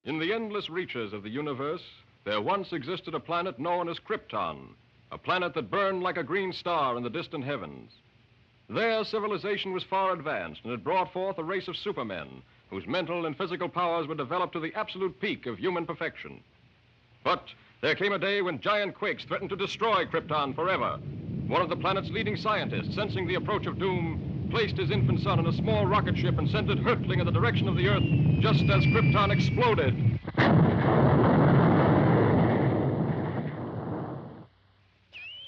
In the endless reaches of the universe, there once existed a planet known as Krypton, a planet that burned like a green star in the distant heavens. There, civilization was far advanced and had brought forth a race of supermen whose mental and physical powers were developed to the absolute peak of human perfection. But there came a day when giant quakes threatened to destroy Krypton forever. One of the planet's leading scientists, sensing the approach of doom, placed his infant son in a small rocket ship and sent it hurtling in the direction of the Earth just as Krypton exploded.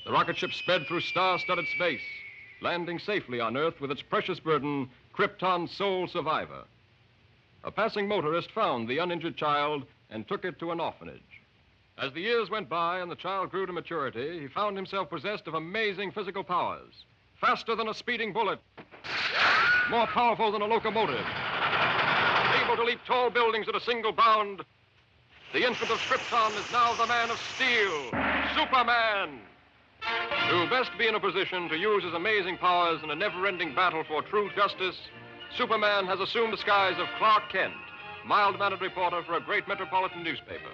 The rocket ship sped through star-studded space, landing safely on Earth with its precious burden, Krypton's sole survivor. A passing motorist found the uninjured child and took it to an orphanage. As the years went by and the child grew to maturity, he found himself possessed of amazing physical powers. Faster than a speeding bullet, more powerful than a locomotive, able to leap tall buildings at a single bound. The infant of Krypton is now the man of steel, Superman. To best be in a position to use his amazing powers in a never-ending battle for true justice, Superman has assumed the disguise of Clark Kent, mild-mannered reporter for a great metropolitan newspaper.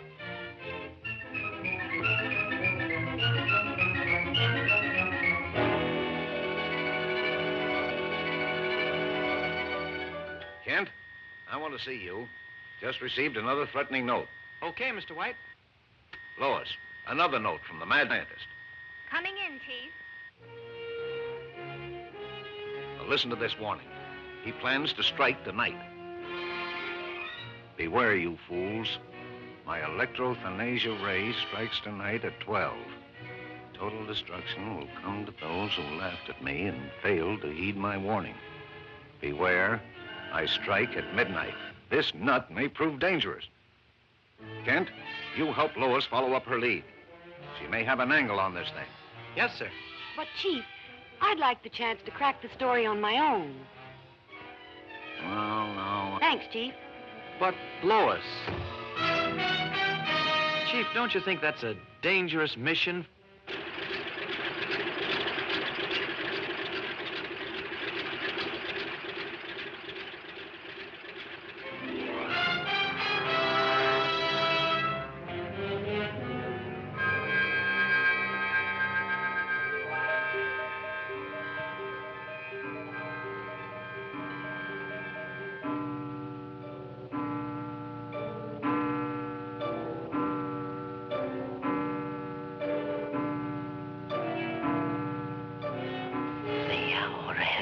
Kent, I want to see you. Just received another threatening note. Okay, Mr. White. Lois, another note from the mad scientist. Coming in, Chief. Now listen to this warning. He plans to strike tonight. Beware, you fools. My electrothanasia ray strikes tonight at 12. Total destruction will come to those who laughed at me and failed to heed my warning. Beware, I strike at midnight. This nut may prove dangerous. Kent, you help Lois follow up her lead. She may have an angle on this thing. Yes, sir. But, Chief, I'd like the chance to crack the story on my own. Well, no. Thanks, Chief. But, Lois. Chief, don't you think that's a dangerous mission?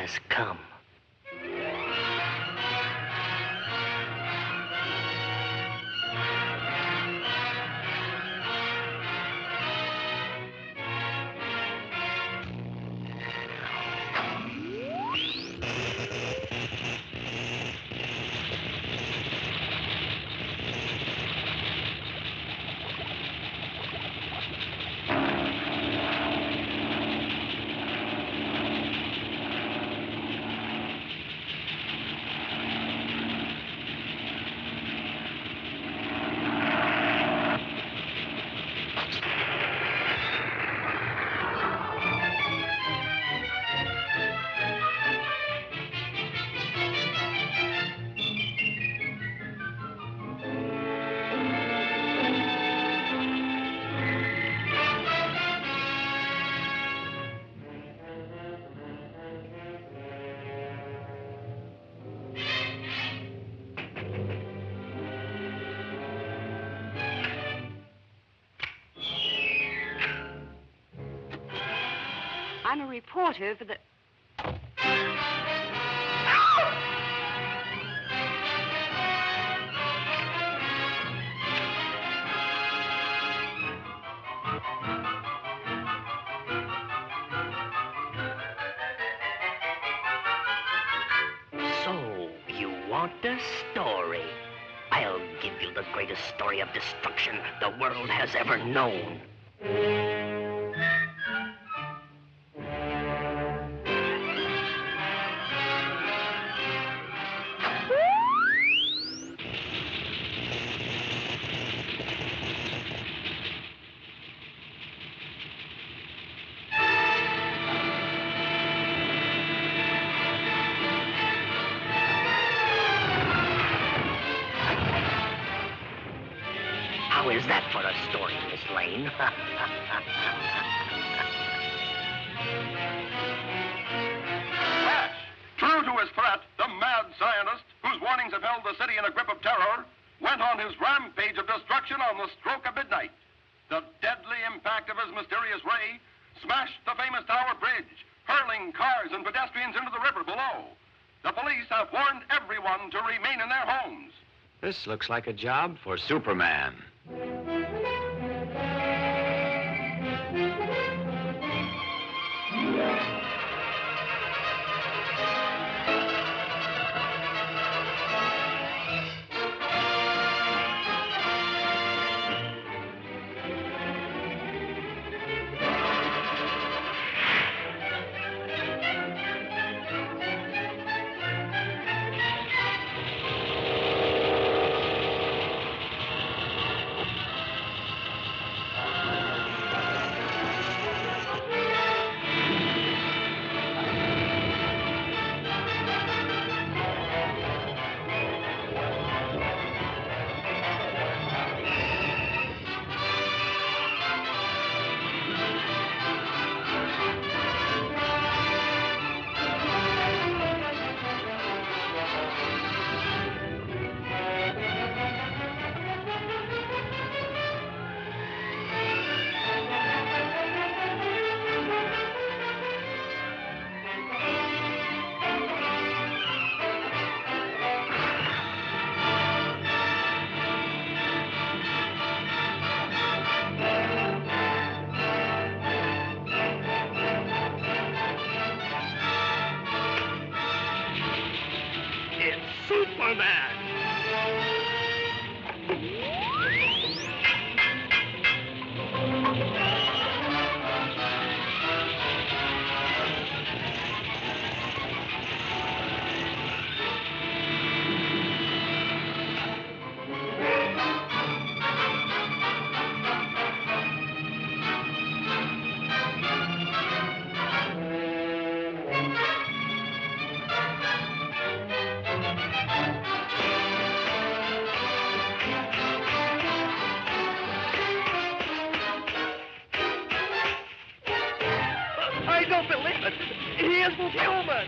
Has come. I'm a reporter for the... So, you want a story? I'll give you the greatest story of destruction the world has ever known. How is that for a story, Miss Lane? Flash, true to his threat, the mad scientist, whose warnings have held the city in a grip of terror, went on his rampage of destruction on the stroke of midnight. The deadly impact of his mysterious ray smashed the famous Tower Bridge, hurling cars and pedestrians into the river below. The police have warned everyone to remain in their homes. This looks like a job for Superman. I don't believe it. He isn't human.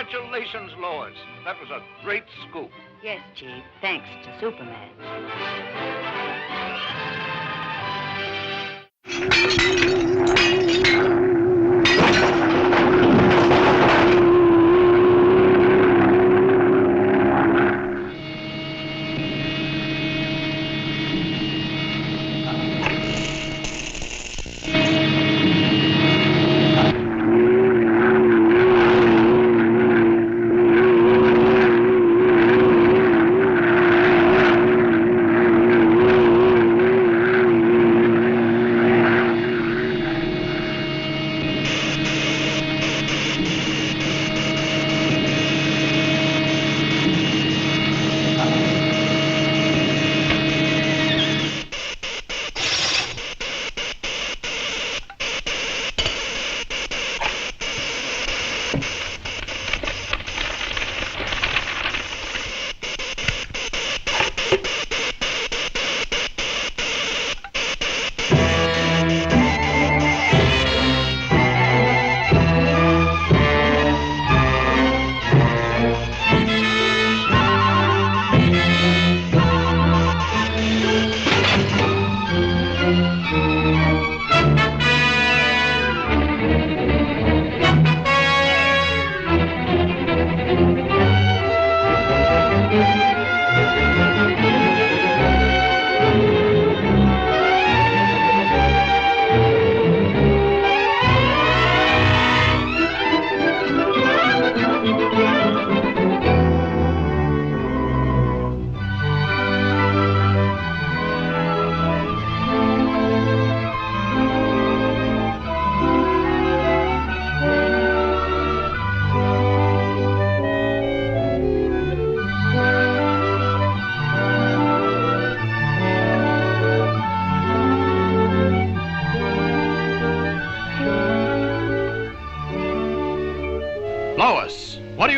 Congratulations, Lois. That was a great scoop. Yes, Chief. Thanks to Superman.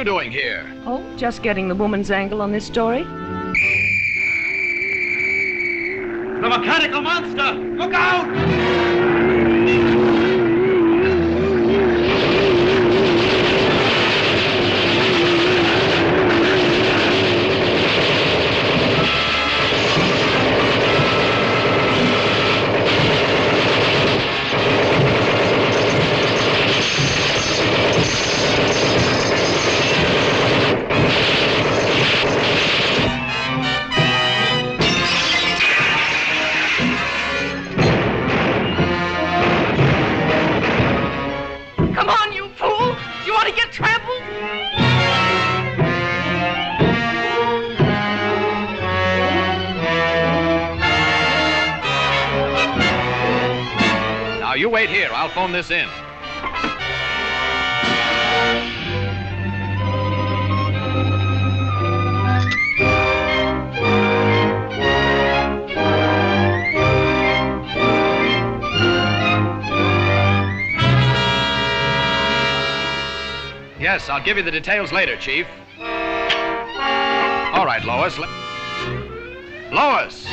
you doing here? Oh, just getting the woman's angle on this story. The mechanical monster! Look out! Come on, you fool! Do you want to get trampled? Now, you wait here. I'll phone this in. Yes, I'll give you the details later, Chief. All right, Lois. Lois!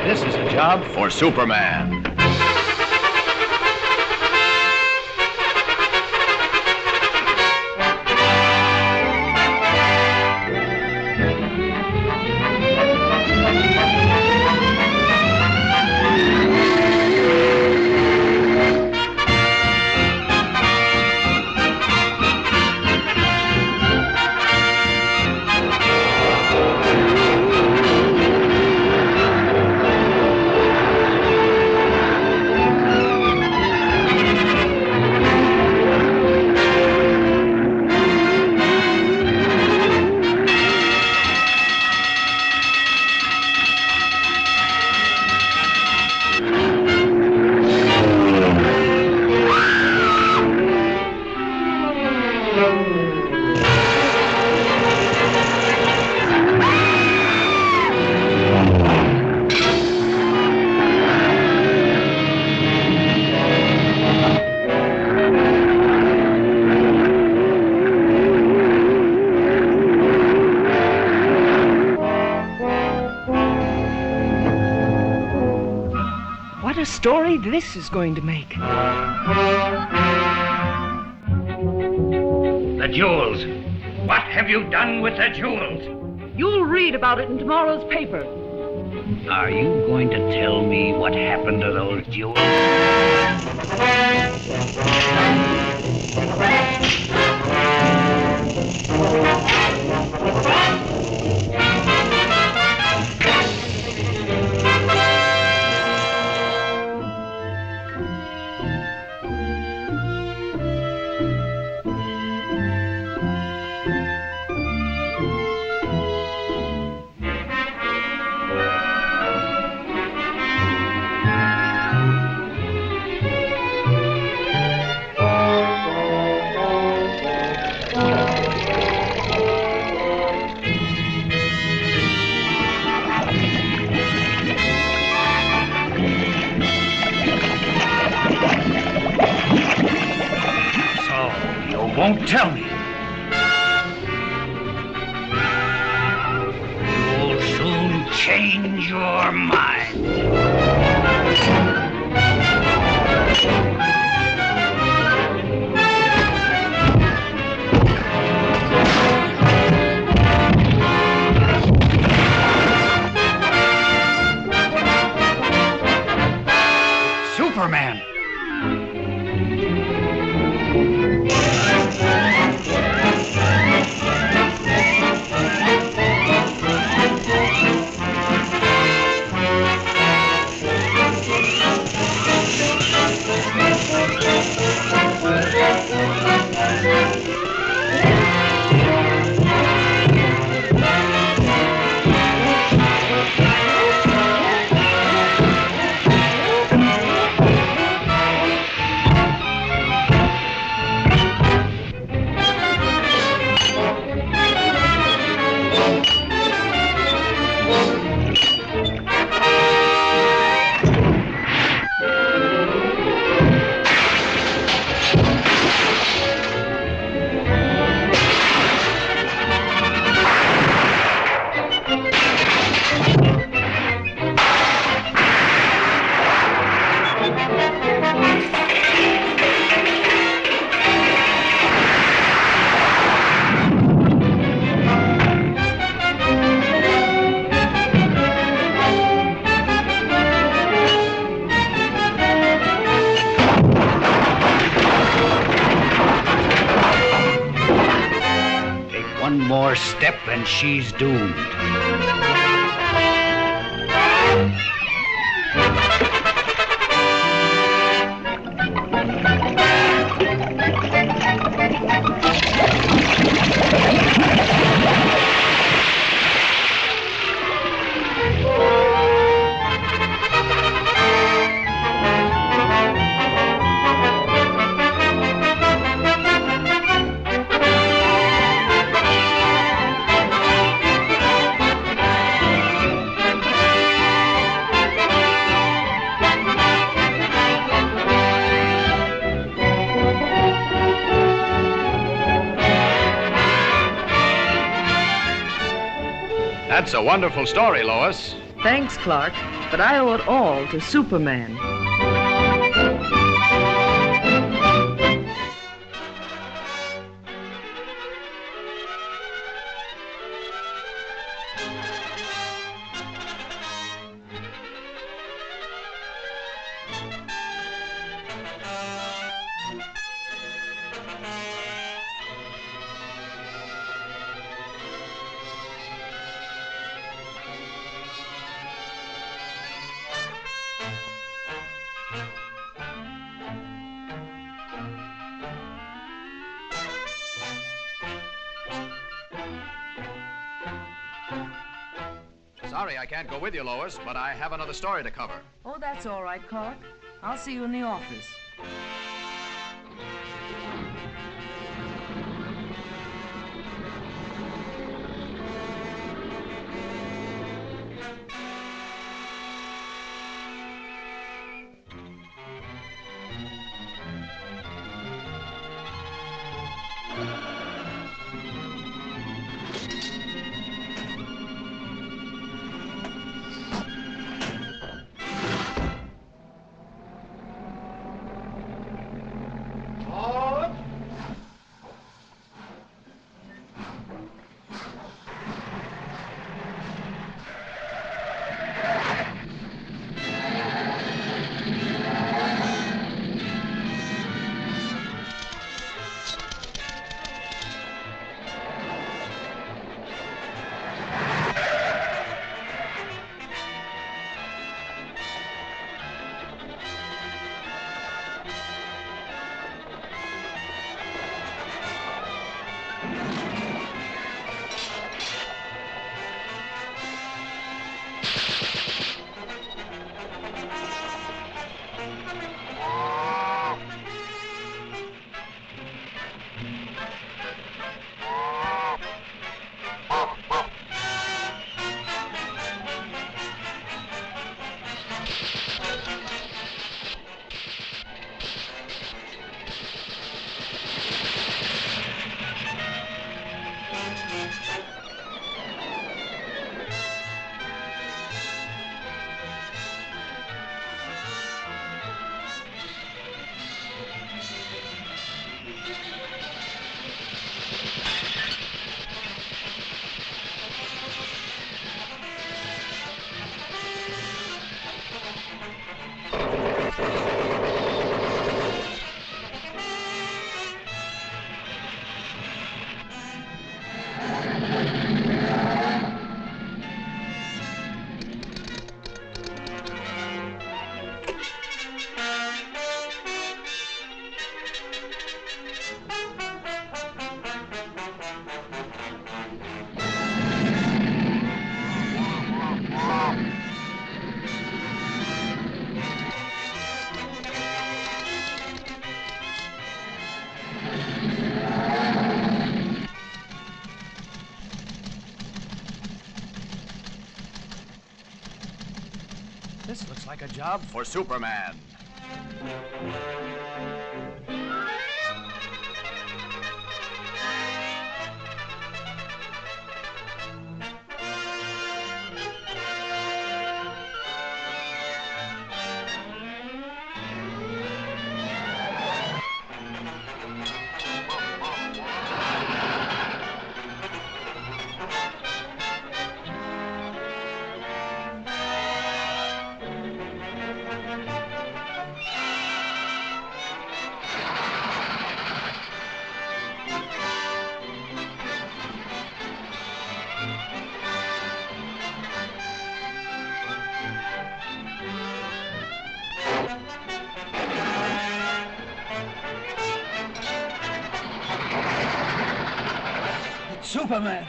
This is a job for Superman. What a story this is going to make. The jewels. What have you done with the jewels? You'll read about it in tomorrow's paper. Are you going to tell me what happened to those jewels? Won't tell me. You'll soon change your mind. Superman! One more step and she's doomed. That's a wonderful story, Lois. Thanks, Clark, but I owe it all to Superman. Sorry I can't go with you, Lois, but I have another story to cover. Oh, that's all right, Clark. I'll see you in the office. This looks like a job for Superman. Superman!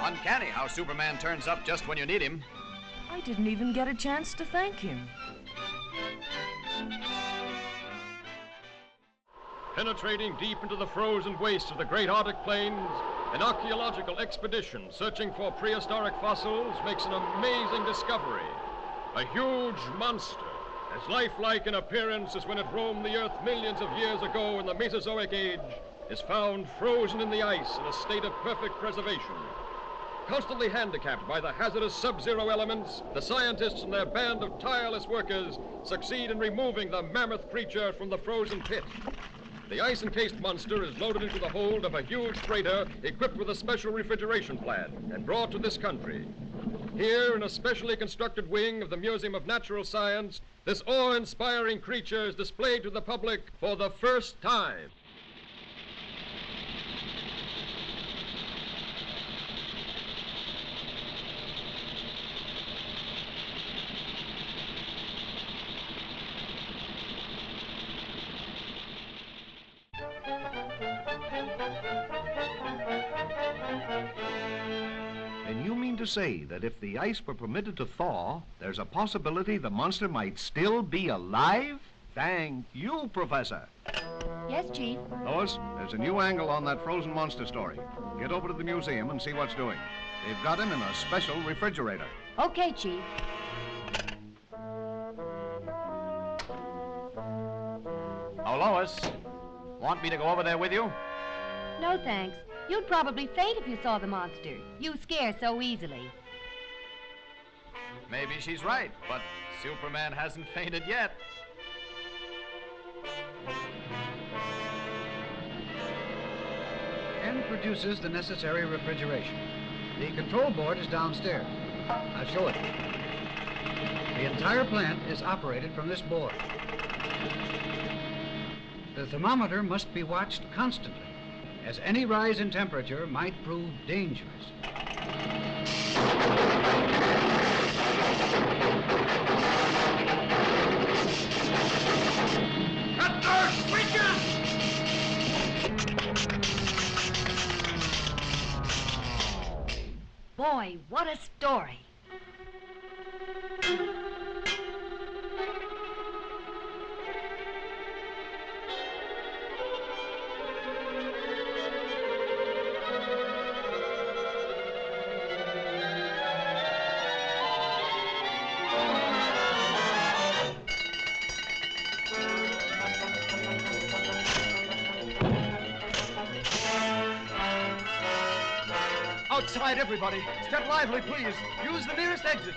Uncanny how Superman turns up just when you need him. I didn't even get a chance to thank him. Penetrating deep into the frozen wastes of the great Arctic plains, an archaeological expedition searching for prehistoric fossils makes an amazing discovery. A huge monster, as lifelike in appearance as when it roamed the earth millions of years ago in the Mesozoic age, is found frozen in the ice in a state of perfect preservation. Constantly handicapped by the hazardous sub-zero elements, the scientists and their band of tireless workers succeed in removing the mammoth creature from the frozen pit. The ice-encased monster is loaded into the hold of a huge freighter equipped with a special refrigeration plant and brought to this country. Here, in a specially constructed wing of the Museum of Natural Science, this awe-inspiring creature is displayed to the public for the first time. And you mean to say that if the ice were permitted to thaw, there's a possibility the monster might still be alive? Thank you, Professor. Yes, Chief. Lois, there's a new angle on that frozen monster story. Get over to the museum and see what's doing. They've got him in a special refrigerator. Okay, Chief. Oh, Lois, want me to go over there with you? No, thanks. You'd probably faint if you saw the monster. You scare so easily. Maybe she's right, but Superman hasn't fainted yet. Ken produces the necessary refrigeration. The control board is downstairs. I'll show it. The entire plant is operated from this board. The thermometer must be watched constantly, as any rise in temperature might prove dangerous. Cut those switches! Boy, what a story. Outside, everybody. Step lively, please. Use the nearest exit.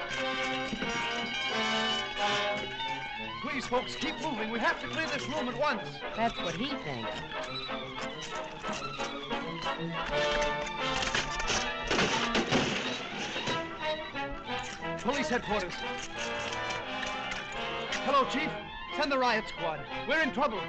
Please, folks, keep moving. We have to clear this room at once. That's what he thinks. Police headquarters. Hello, Chief. Send the riot squad. We're in trouble.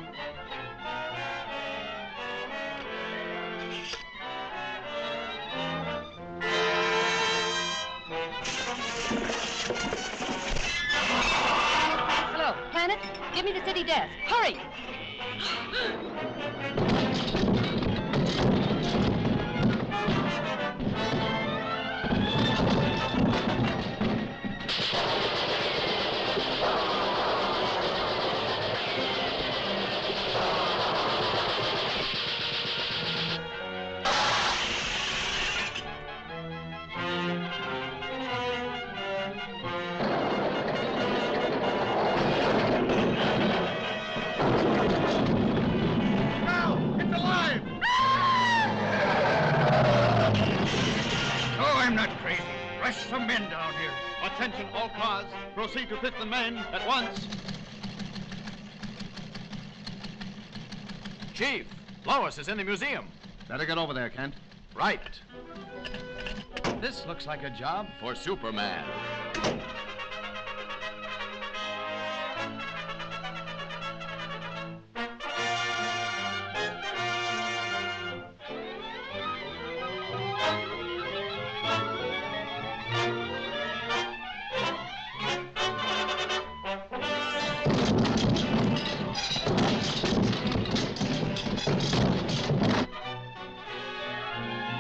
Hello, Planet. Give me the city desk. Hurry! Some men down here. Attention, all cars. Proceed to 5th and Main at once. Chief, Lois is in the museum. Better get over there, Kent. Right. This looks like a job for Superman.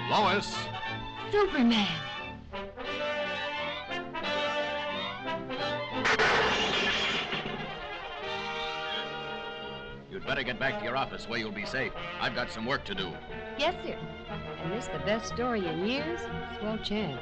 Lois. Superman. You'd better get back to your office where you'll be safe. I've got some work to do. Yes, sir. And this the best story in years? Swell chance.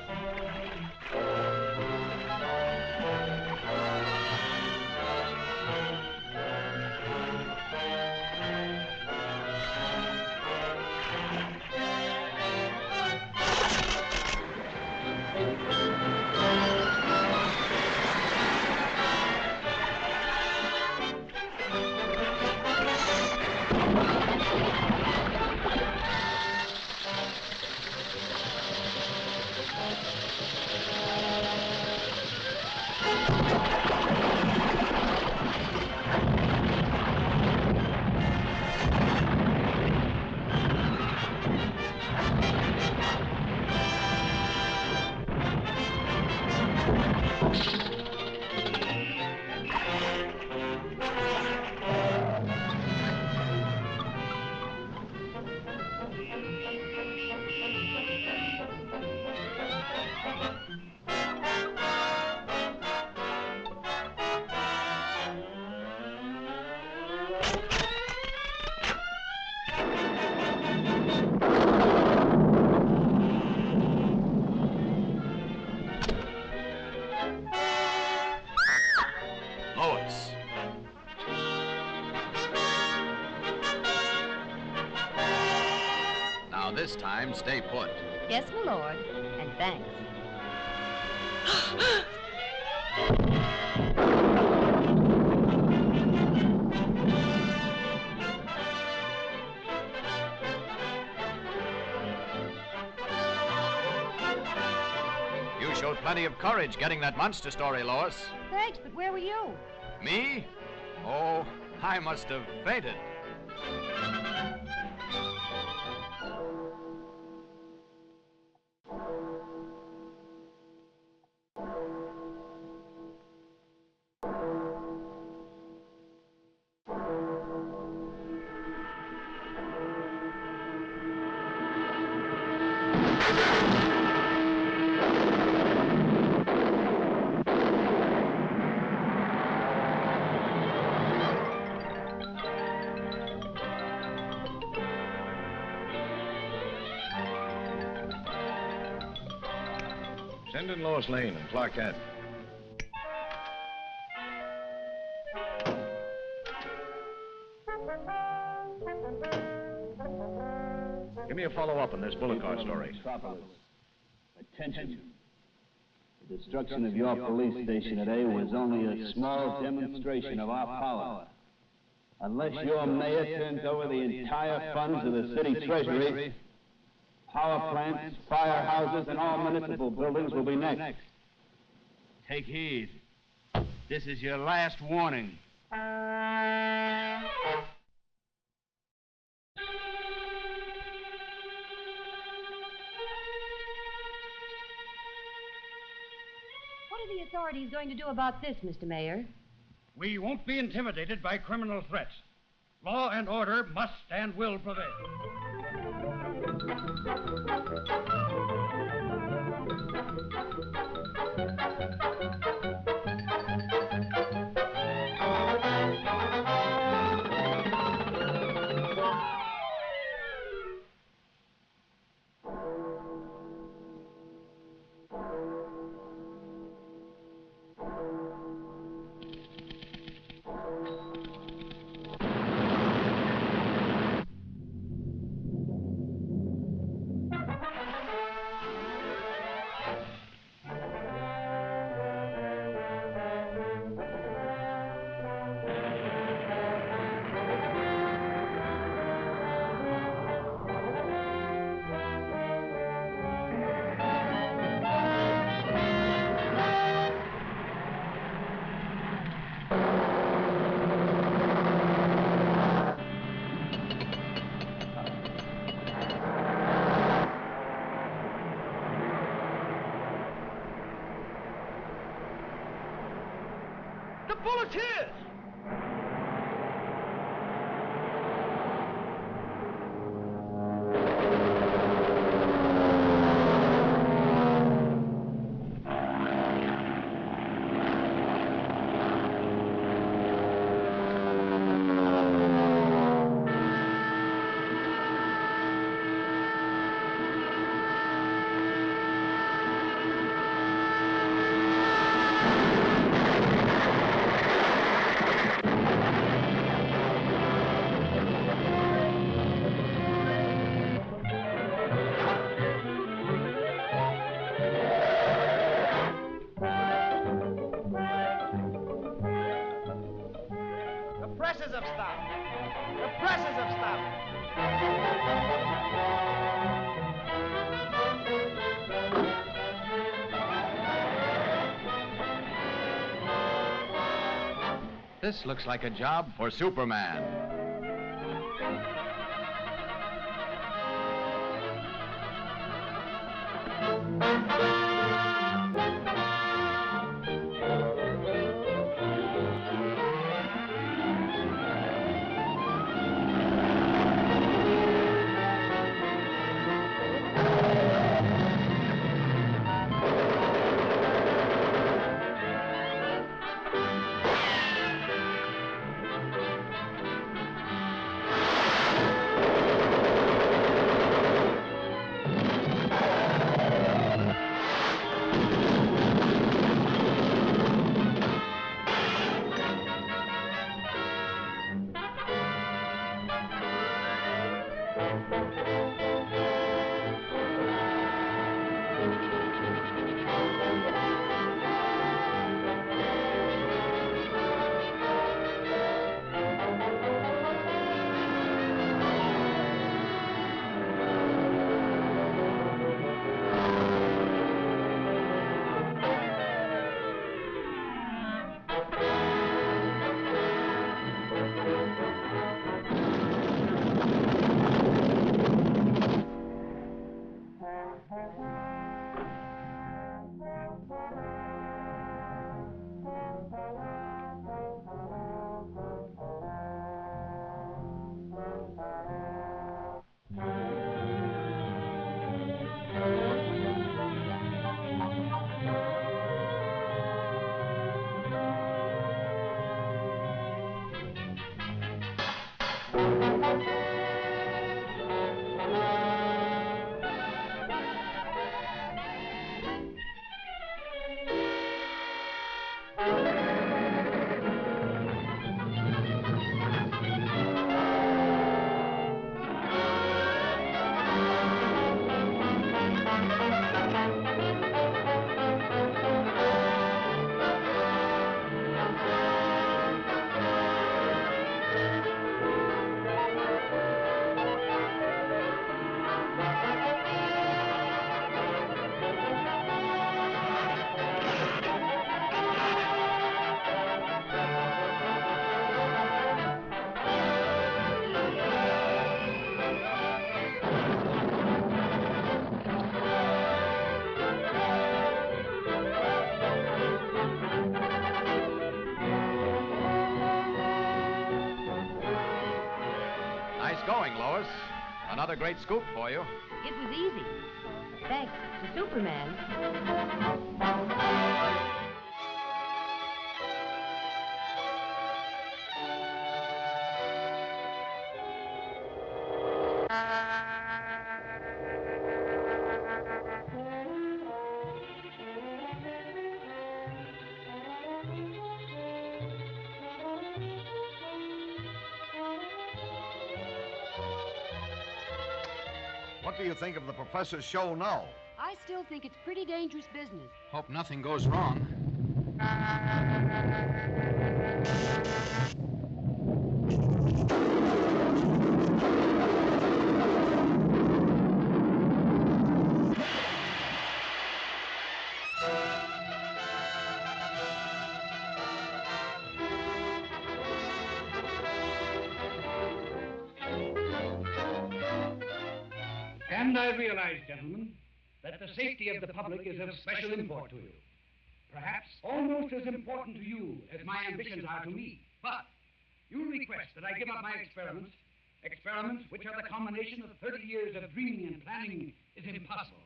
Lois. Now this time, stay put. Yes, my lord. And thanks. You showed plenty of courage getting that monster story, Lois. Thanks, but where were you? Me? Oh, I must have fainted. Send in Lois Lane and Clark Kent. Give me a follow-up on this bullet car story. Attention. The destruction of your police station today was only a small demonstration of our power. Unless your mayor turns over the entire funds of the city treasury, power plants, firehouses, and all municipal buildings will be next. Take heed. This is your last warning. What are the authorities going to do about this, Mr. Mayor? We won't be intimidated by criminal threats. Law and order must and will prevail. The volunteers! presses have stopped. The presses have stopped. This looks like a job for Superman. Another great scoop for you. It was easy. Thanks to Superman. What do you think of the professor's show now? I still think it's pretty dangerous business. Hope nothing goes wrong. And I realize, gentlemen, that the safety of the public is of special import to you. Perhaps almost as important to you as my ambitions are to me. But you request that I give up my experiments which are the combination of 30 years of dreaming and planning is impossible.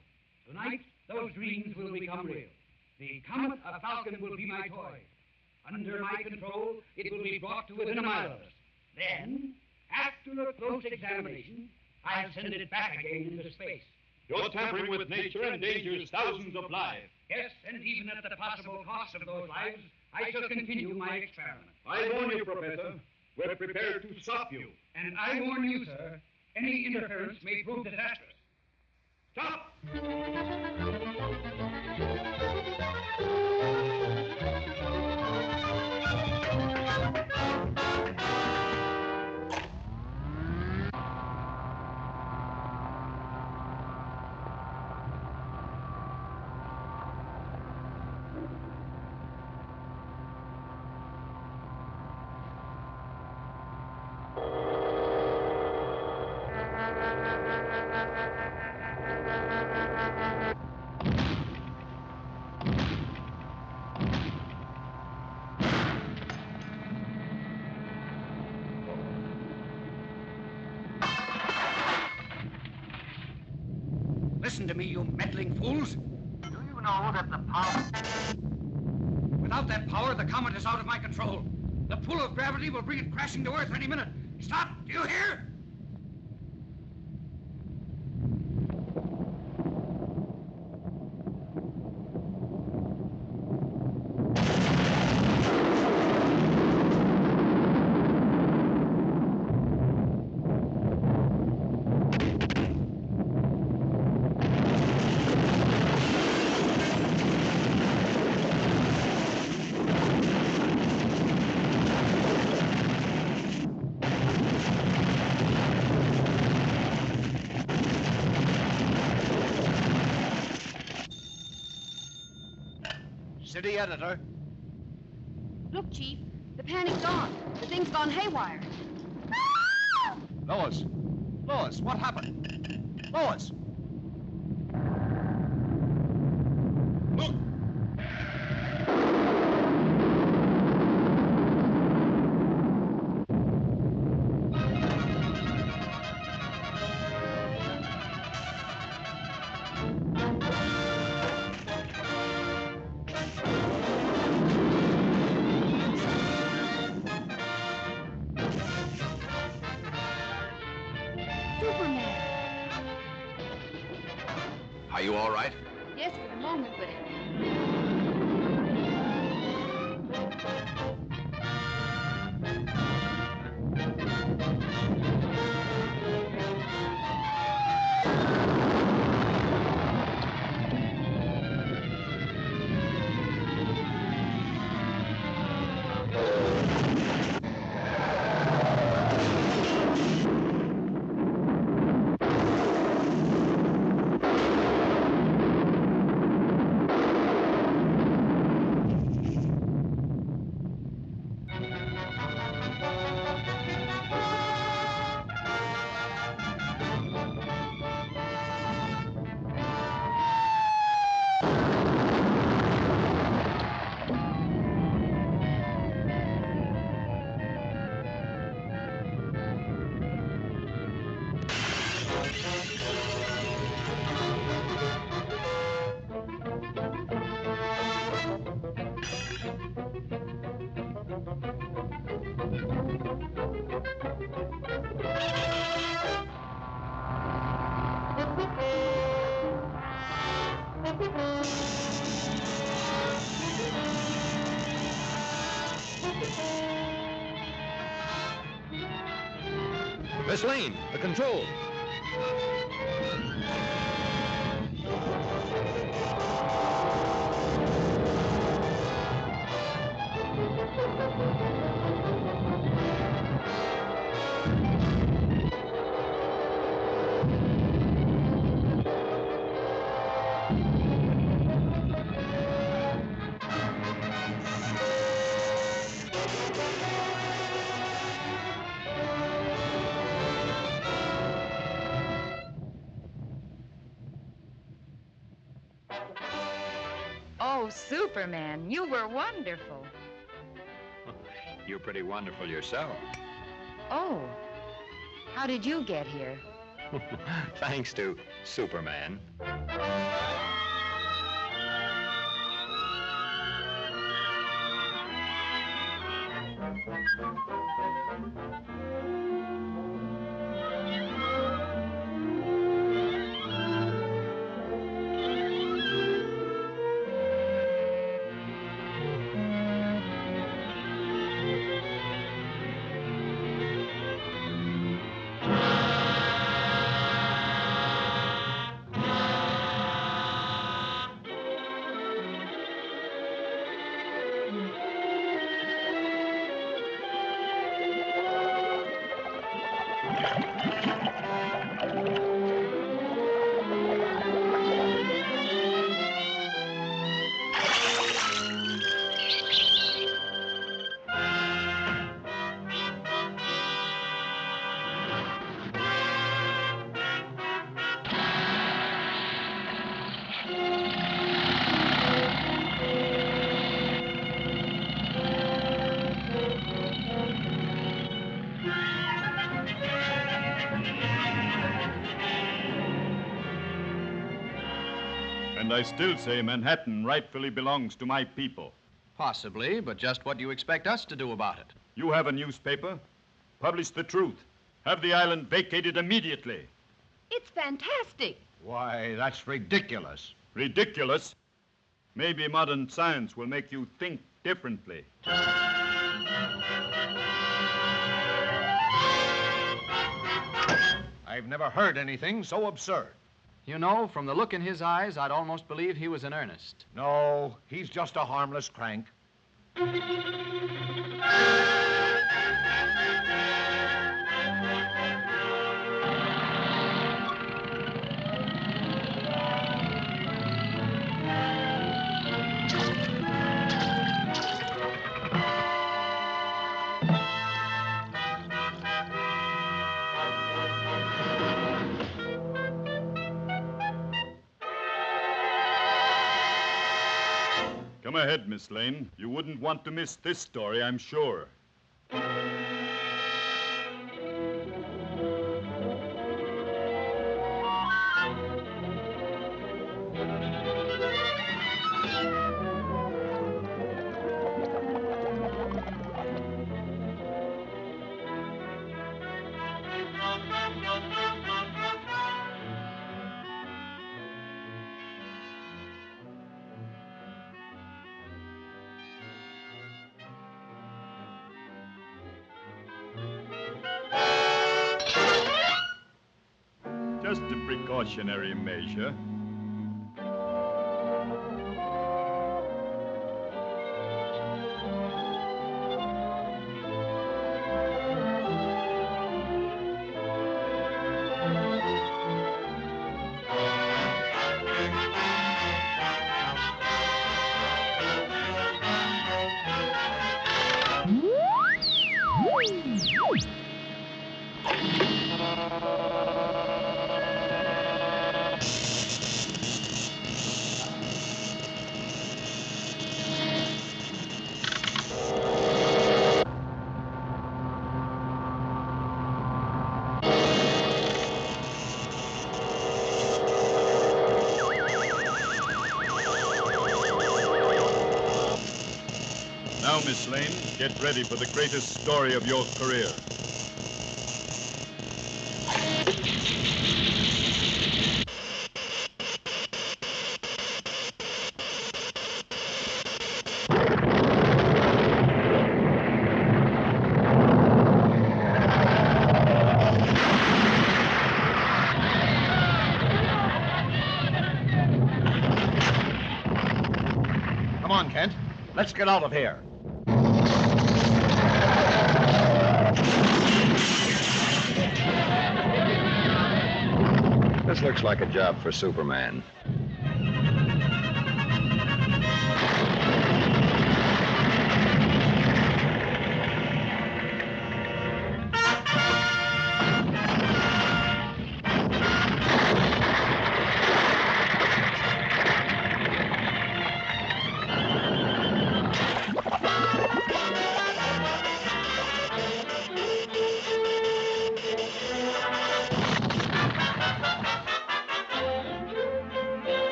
Tonight, those dreams will become real. The Comet, a Falcon, will be my toy. Under my control, it will be brought to within a mile of us. Then, after a close examination, I'll send it back again into space. You're tampering with nature and endangers thousands of lives. Yes, and even at the possible cost of those lives, I shall continue my experiment. I warn you, Professor, we're prepared to stop you. And I warn you, sir, any interference may prove disastrous. Stop! Listen to me, you meddling fools. Do you know that the power... Without that power, the comet is out of my control. The pull of gravity will bring it crashing to Earth any minute. Stop! Do you hear? City editor. Look, Chief, the panic's on. The thing's gone haywire. Lois! Lois, what happened? Lois! Look! Are you all right? Yes, for the moment, but... Miss Lane, the control. Oh, Superman, you were wonderful. You're pretty wonderful yourself. Oh, how did you get here? Thanks to Superman. And I still say Manhattan rightfully belongs to my people. Possibly, but just what do you expect us to do about it? You have a newspaper. Publish the truth. Have the island vacated immediately. It's fantastic. Why, that's ridiculous. Ridiculous? Maybe modern science will make you think differently. I've never heard anything so absurd. You know, from the look in his eyes, I'd almost believe he was in earnest. No, he's just a harmless crank. Come ahead, Miss Lane. You wouldn't want to miss this story, I'm sure. Just a precautionary measure. Now, Miss Lane, get ready for the greatest story of your career. on, Kent. Let's get out of here. This looks like a job for Superman.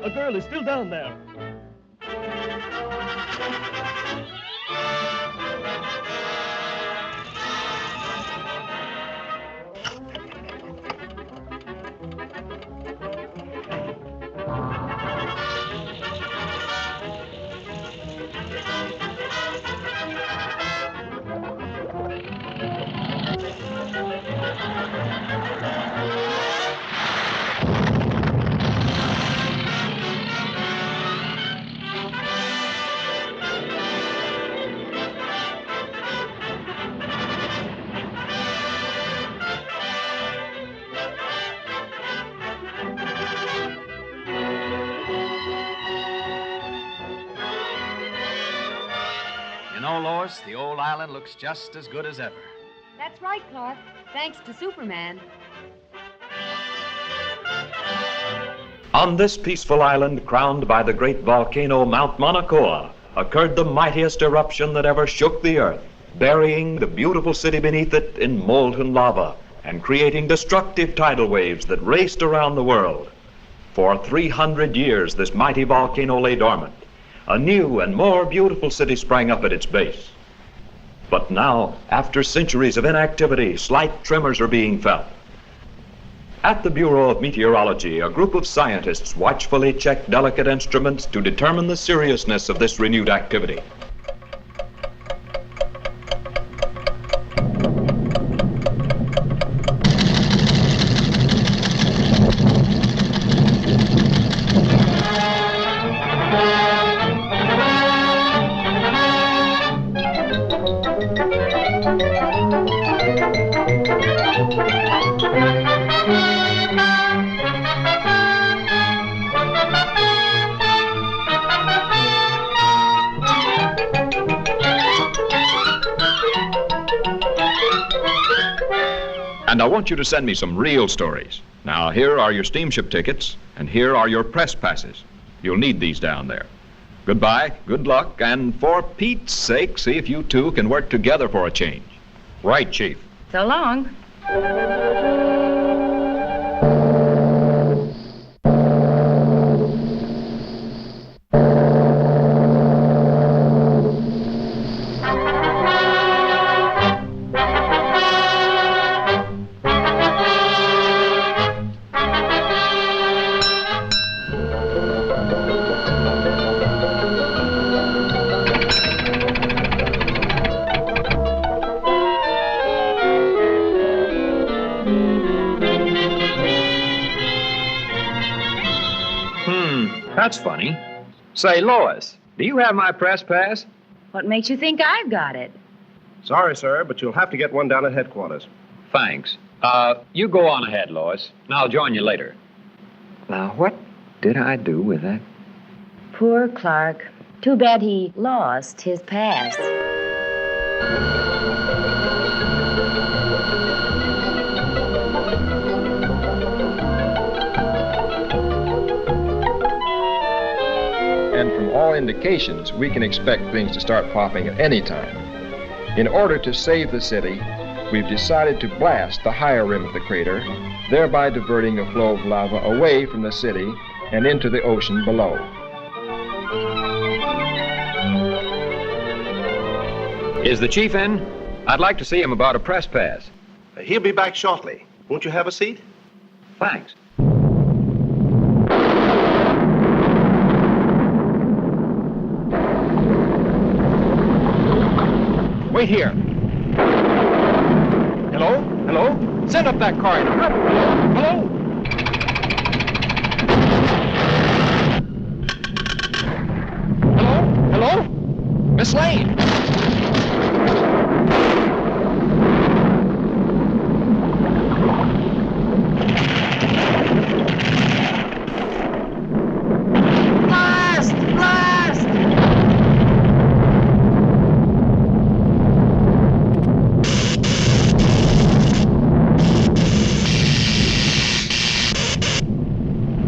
A girl is still down there. You know, Lois, the old island looks just as good as ever. That's right, Clark. Thanks to Superman. On this peaceful island, crowned by the great volcano Mount Mauna Kea, occurred the mightiest eruption that ever shook the earth, burying the beautiful city beneath it in molten lava and creating destructive tidal waves that raced around the world. For 300 years, this mighty volcano lay dormant. A new and more beautiful city sprang up at its base. But now, after centuries of inactivity, slight tremors are being felt. At the Bureau of Meteorology, a group of scientists watchfully check delicate instruments to determine the seriousness of this renewed activity. And I want you to send me some real stories. Now, here are your steamship tickets, and here are your press passes. You'll need these down there. Goodbye, good luck, and for Pete's sake, see if you two can work together for a change. Right, Chief. So long. That's funny. Say, Lois, do you have my press pass? What makes you think I've got it? Sorry, sir, but you'll have to get one down at headquarters. Thanks. You go on ahead, Lois, and I'll join you later. Now, what did I do with that? Poor Clark. Too bad he lost his pass. And from all indications, we can expect things to start popping at any time. In order to save the city, we've decided to blast the higher rim of the crater, thereby diverting the flow of lava away from the city and into the ocean below. Is the chief in? I'd like to see him about a press pass. He'll be back shortly. Won't you have a seat? Thanks. Wait here. Hello? Hello? Send up that car. Hello? Hello? Hello? Hello? Miss Lane? Blast! Blast!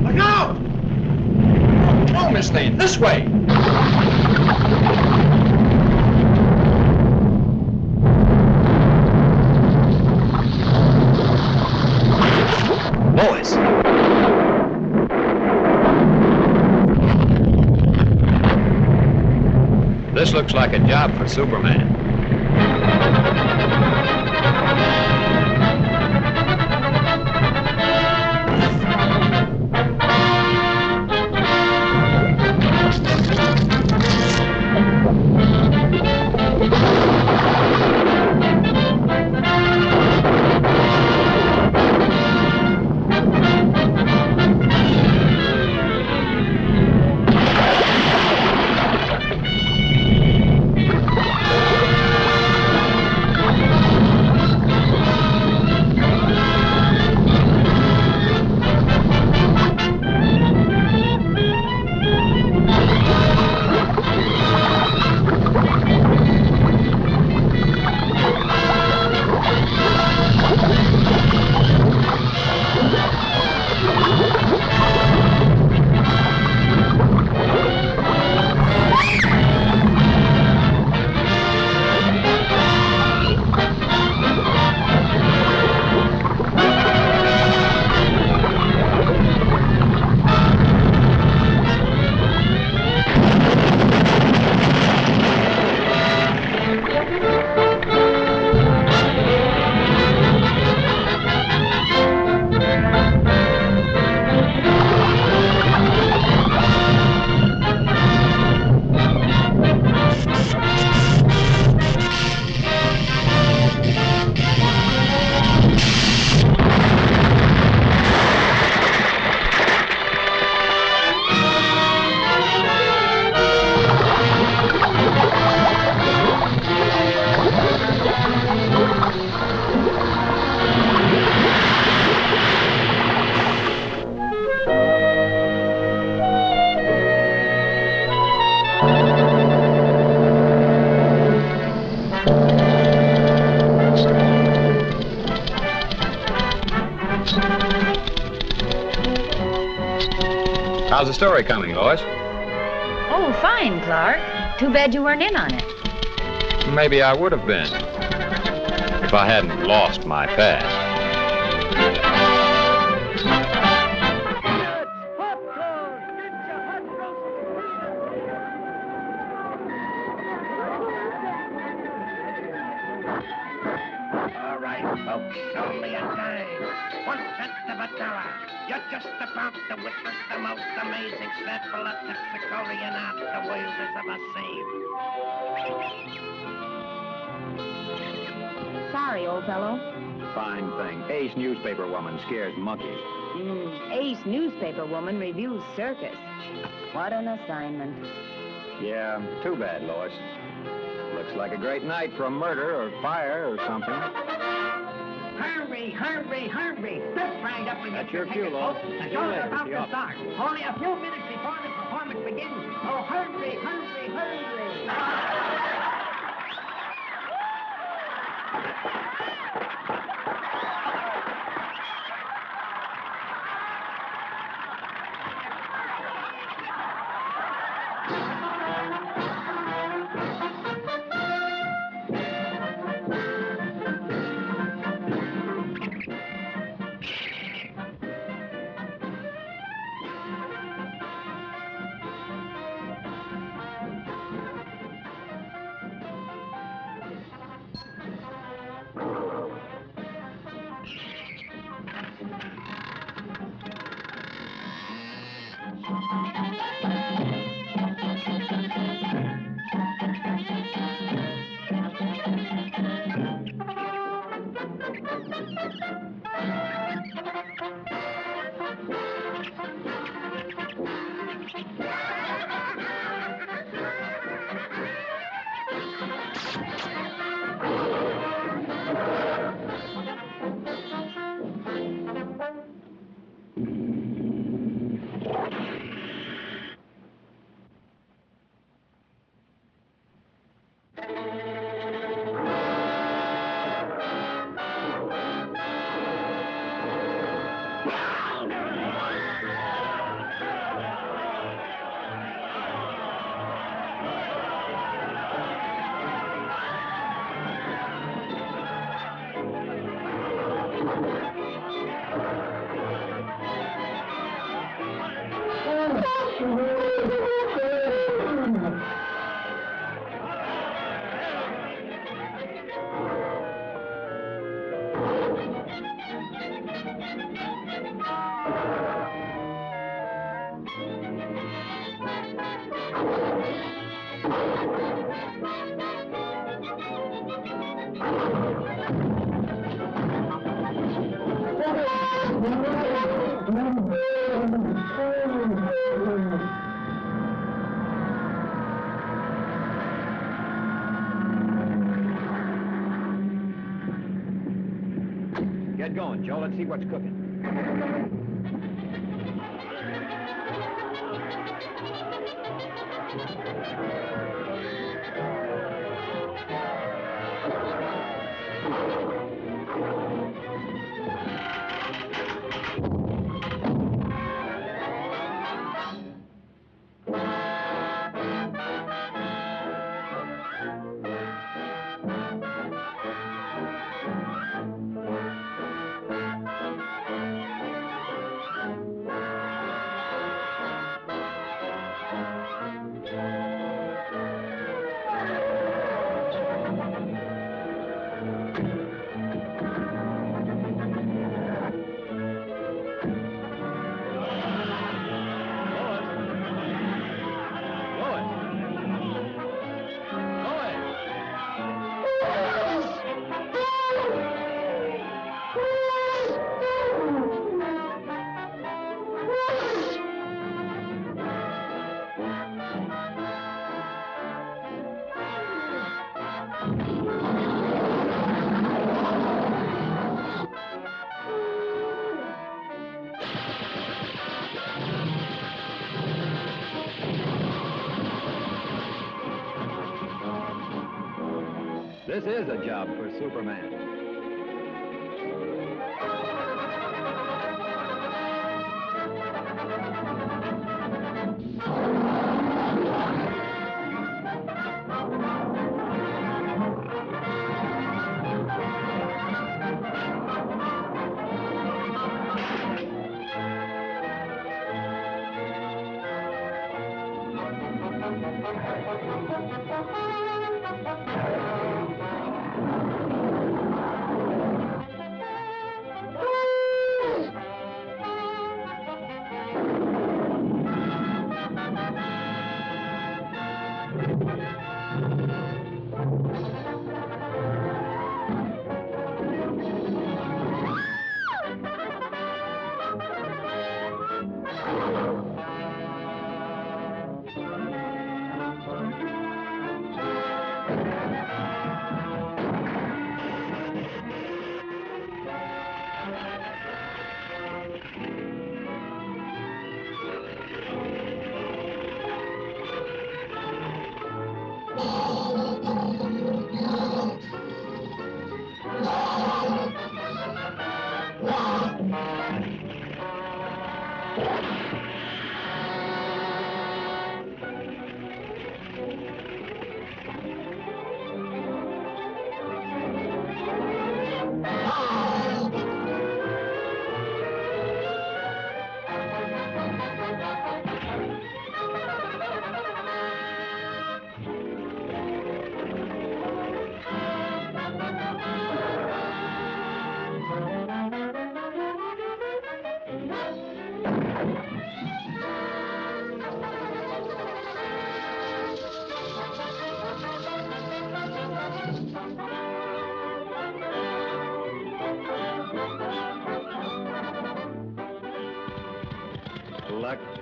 Look out! No, Miss Lane, this way. Lois. This looks like a job for Superman. How's the story coming, Lois? Oh, fine, Clark. Too bad you weren't in on it. Maybe I would have been if I hadn't lost my pass. All right, folks, only a dime. 1 cent of a dollar. You're just about to witness the most amazing sample of Texicorian art the world has ever seen. Sorry, old fellow. Fine thing. Ace newspaper woman scares monkey. Ace newspaper woman reviews circus. What an assignment. Yeah, too bad, Lois. Looks like a great night for a murder or fire or something. Hurry, hurry, hurry. Step right up and That's get your your cue, ticket, Lois. folks. The See you show's later. about See you to up. start. Only a few minutes before the performance begins. So hurry, hurry, hurry. Get going, Joe. Let's see what's cooking. This is a job for Superman.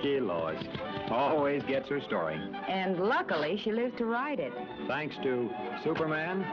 Lucky Lois. Always gets her story. And luckily, she lives to ride it. Thanks to Superman.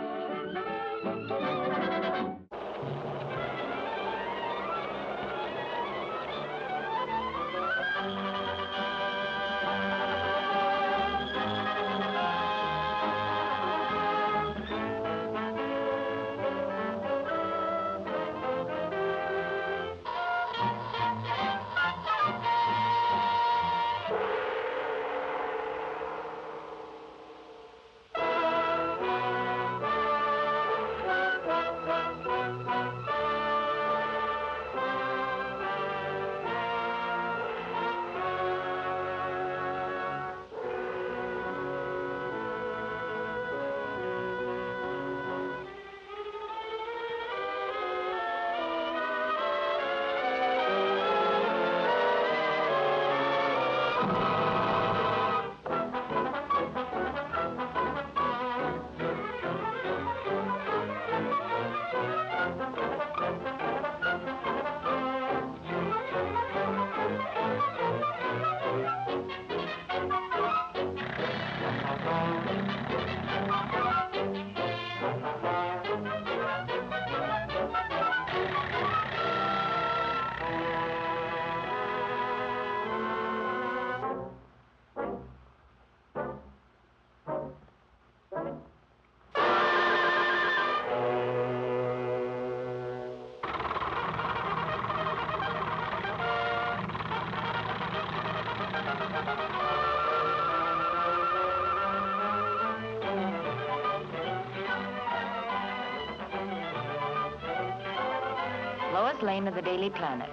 Lois Lane of the Daily Planet.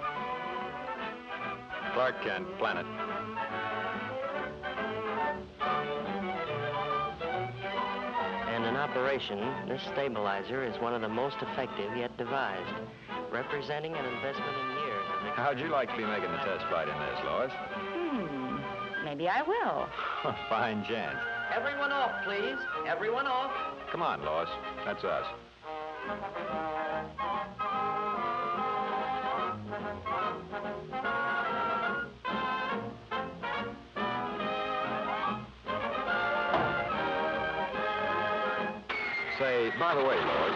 Clark Kent, Planet. And in operation, this stabilizer is one of the most effective yet devised, representing an investment in years. How'd you like to be making the test flight in this, Lois? Maybe I will. Fine chance. Everyone off, please. Everyone off. Come on, Lois. That's us. Say, by the way, Lois.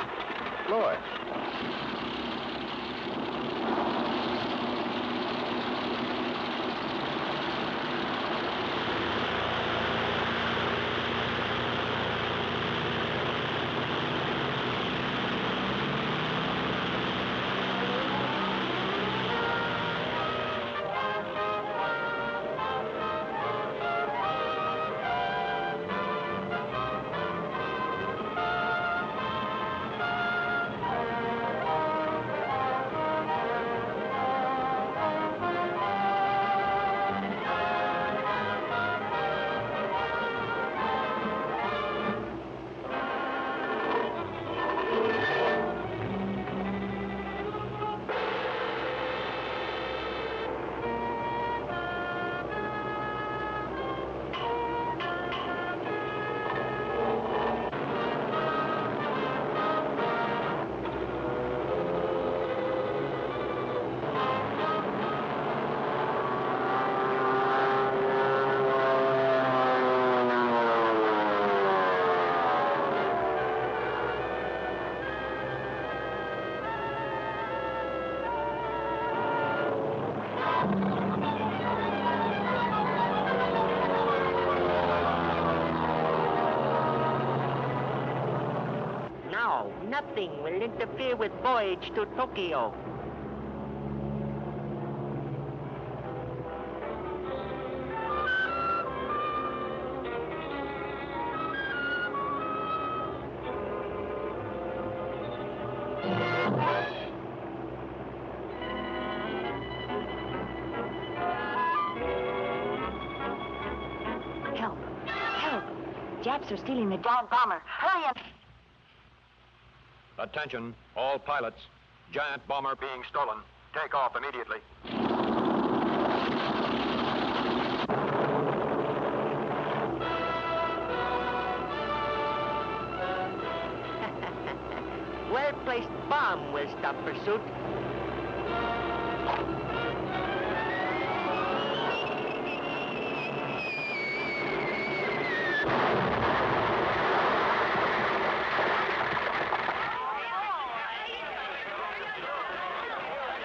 Lois. Nothing will interfere with voyage to Tokyo. Help! Help! Japs are stealing the giant bomber. Hurry up! Attention, all pilots. Giant bomber being stolen. Take off immediately. Well-placed bomb will stop pursuit.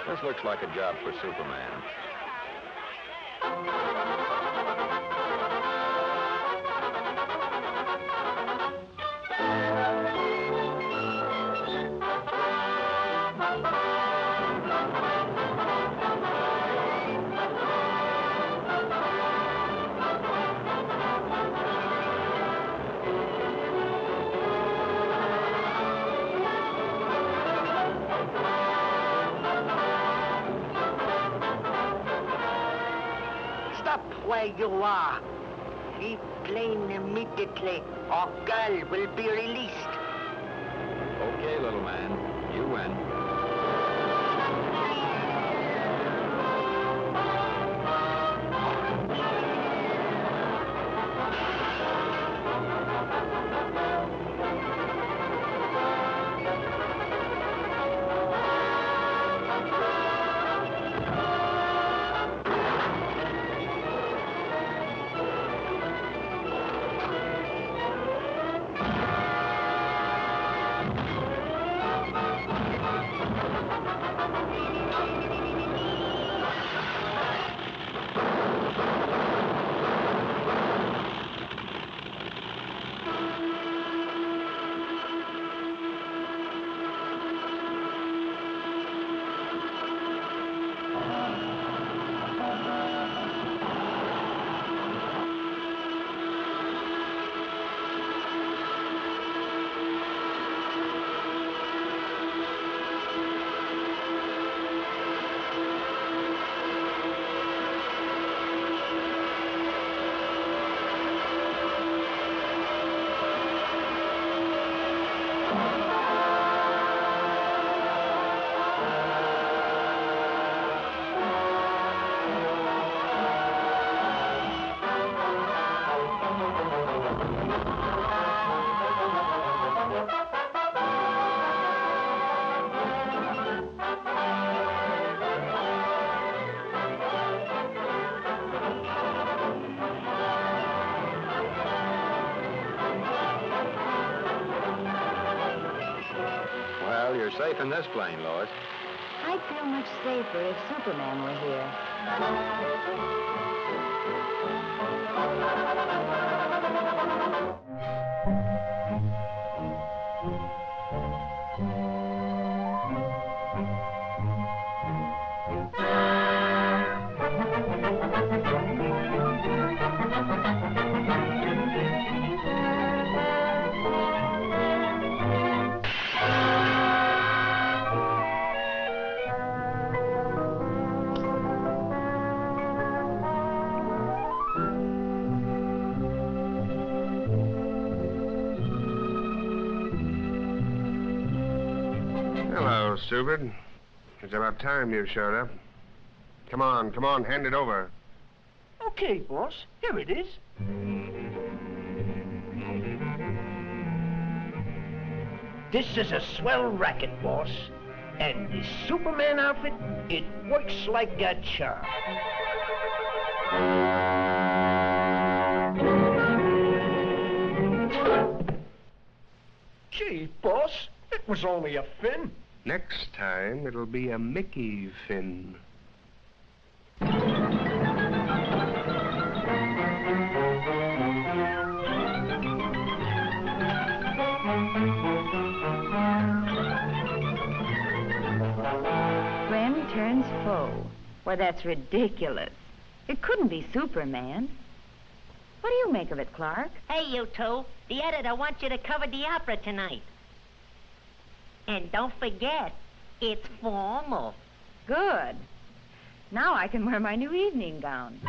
This looks like a job for Superman. Stop where you are. Leave plane immediately, or girl will be released. Okay, little man. You win. Well, you're safe in this plane, Lois. I'd feel much safer if Superman were here. Hello, stupid. It's about time you showed up. Come on, hand it over. Okay, boss. Here it is. This is a swell racket, boss. And this Superman outfit, it works like a charm. Gee, boss, it was only a fin. Next time, it'll be a Mickey fin. turns foe. Why, that's ridiculous. It couldn't be Superman. What do you make of it, Clark? Hey, you two. The editor wants you to cover the opera tonight. And don't forget, it's formal. Good. Now I can wear my new evening gown.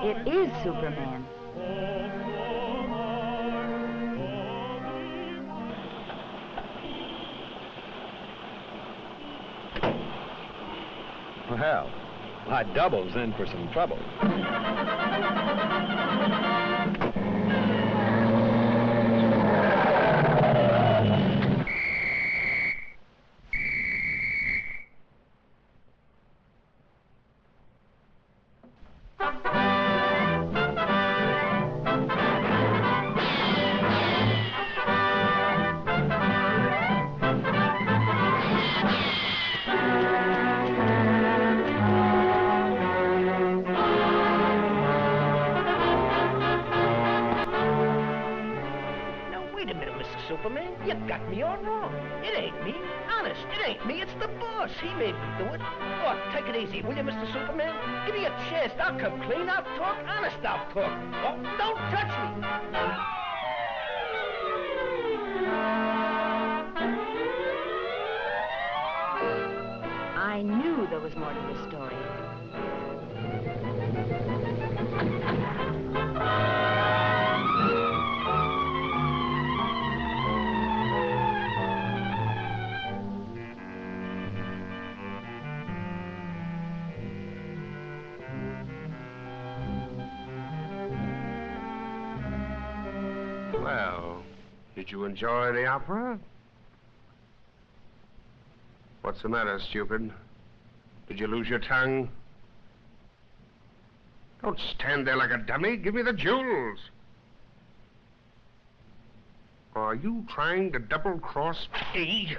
It is Superman. Well, my double's in for some trouble. Superman, you got me all wrong. It ain't me. Honest, it ain't me. It's the boss. He made me do it. Oh, take it easy, will you, Mr. Superman? Give me a chance. I'll come clean. I'll talk. Honest, I'll talk. Oh, don't touch me. I knew there was more to this story. Well, did you enjoy the opera? What's the matter, stupid? Did you lose your tongue? Don't stand there like a dummy. Give me the jewels. Are you trying to double-cross me?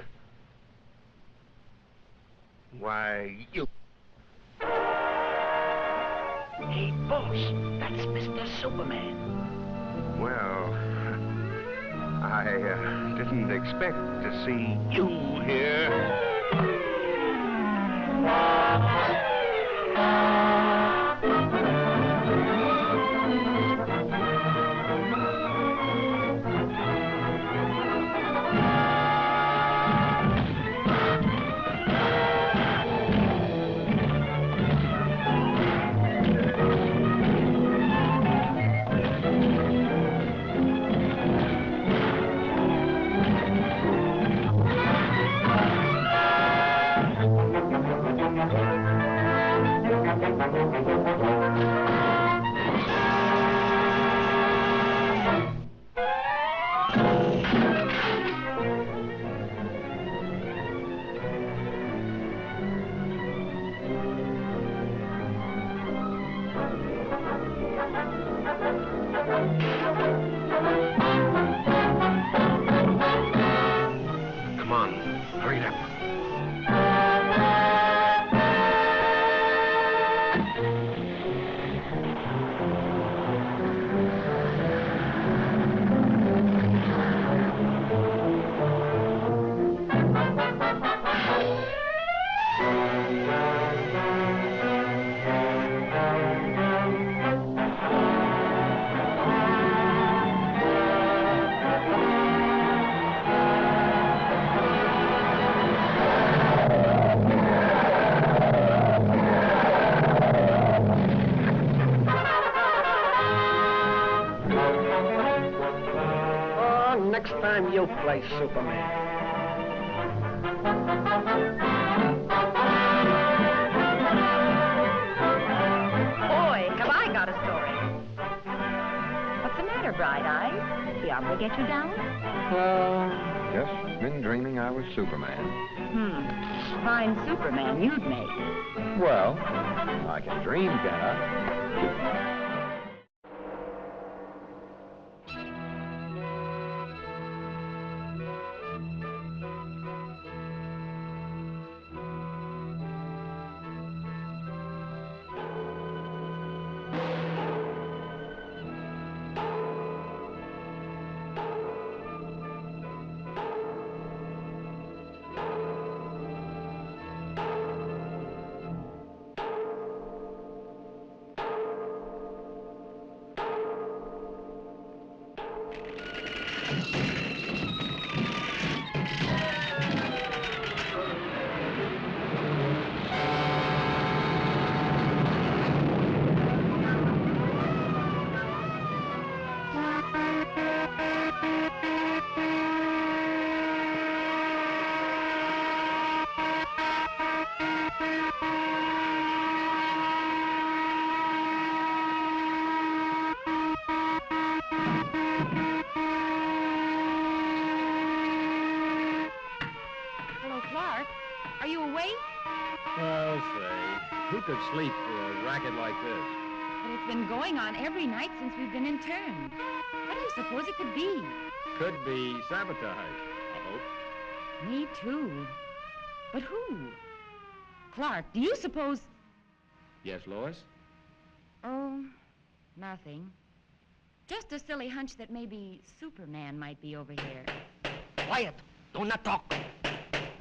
Why, you... Hey, boss, that's Mr. Superman. Well, I didn't expect to see you here. Come on, hurry it up. time you play Superman. Boy, have I got a story. What's the matter, Bright Eyes? The opera get you down? Just been dreaming I was Superman. Fine Superman you'd make. Well, I can dream, can't I? Well, say, who could sleep through a racket like this? But it's been going on every night since we've been interned. What do you suppose it could be? Could be sabotage, I hope. Me too. But who? Clark, do you suppose... Yes, Lois? Oh, nothing. Just a silly hunch that maybe Superman might be over here. Quiet. Do not talk.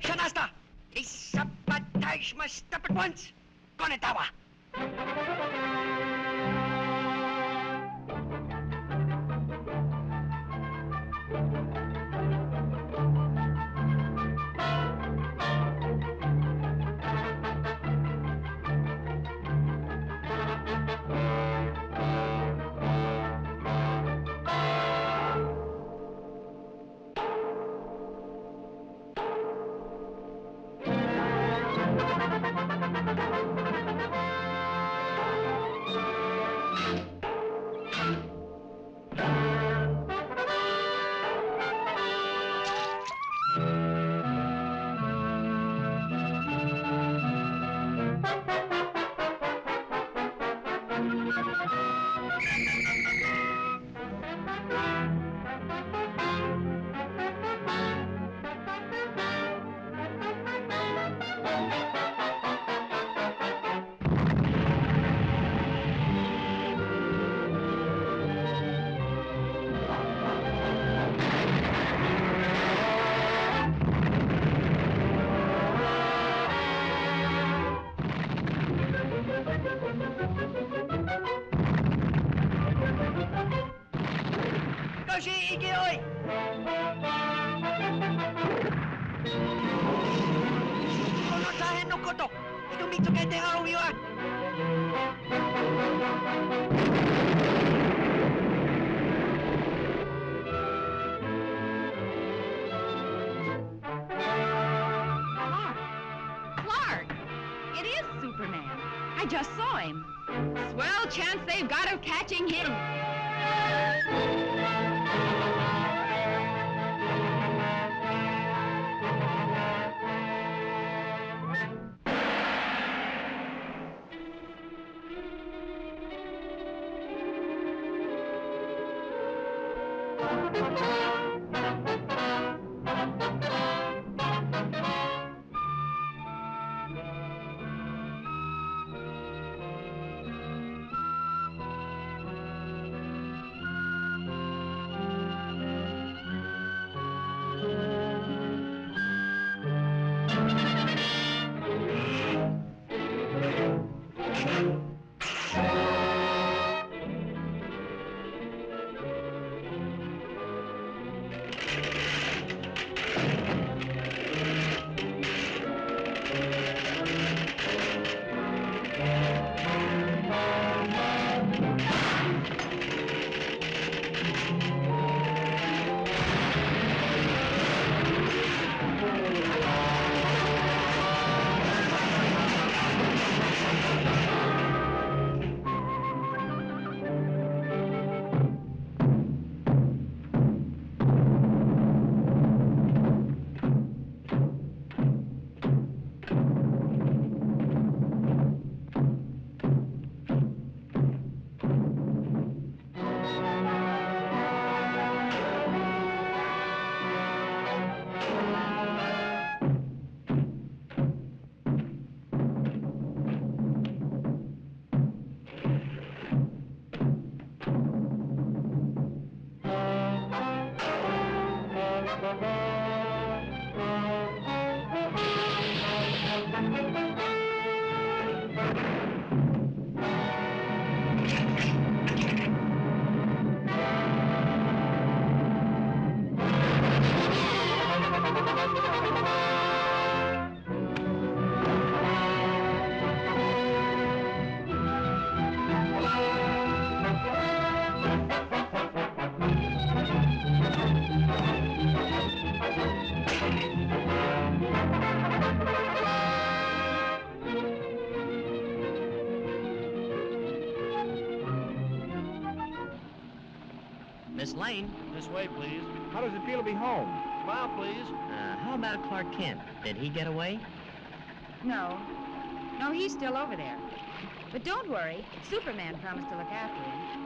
Shanasta! The sabotage must stop at once. Konetawa! Clark! It is Superman. I just saw him. Swell chance they've got of catching him. Miss Lane? This way, please. How does it feel to be home? Smile, please. How about Clark Kent? Did he get away? No. No, he's still over there. But don't worry. Superman promised to look after him.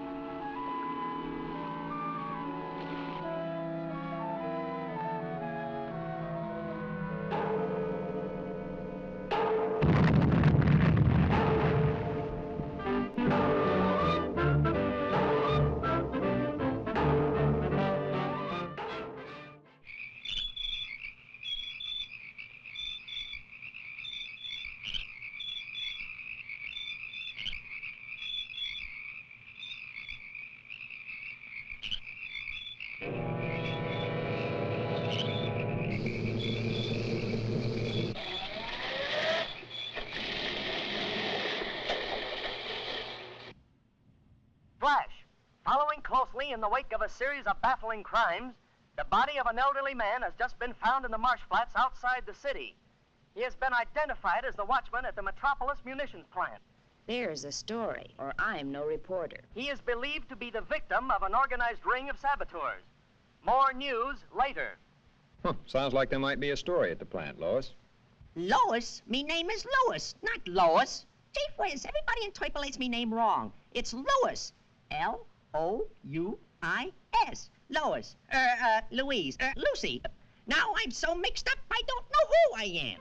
Flash, following closely in the wake of a series of baffling crimes, the body of an elderly man has just been found in the marsh flats outside the city. He has been identified as the watchman at the Metropolis munitions plant. There's a story, or I'm no reporter. He is believed to be the victim of an organized ring of saboteurs. More news later. Sounds like there might be a story at the plant, Lois. Lois? Me name is Louis, not Lois. Gee whiz, everybody interpolates me name wrong. It's Louis. L-O-U-I-S. Lois. Louise. Lucy. Now I'm so mixed up, I don't know who I am.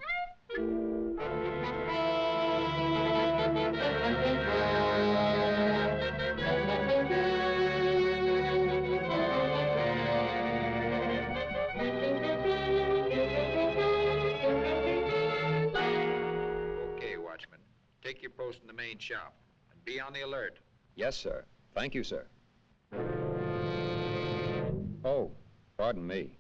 Okay, Watchman. Take your post in the main shop and be on the alert. Yes, sir. Thank you, sir. Oh, pardon me.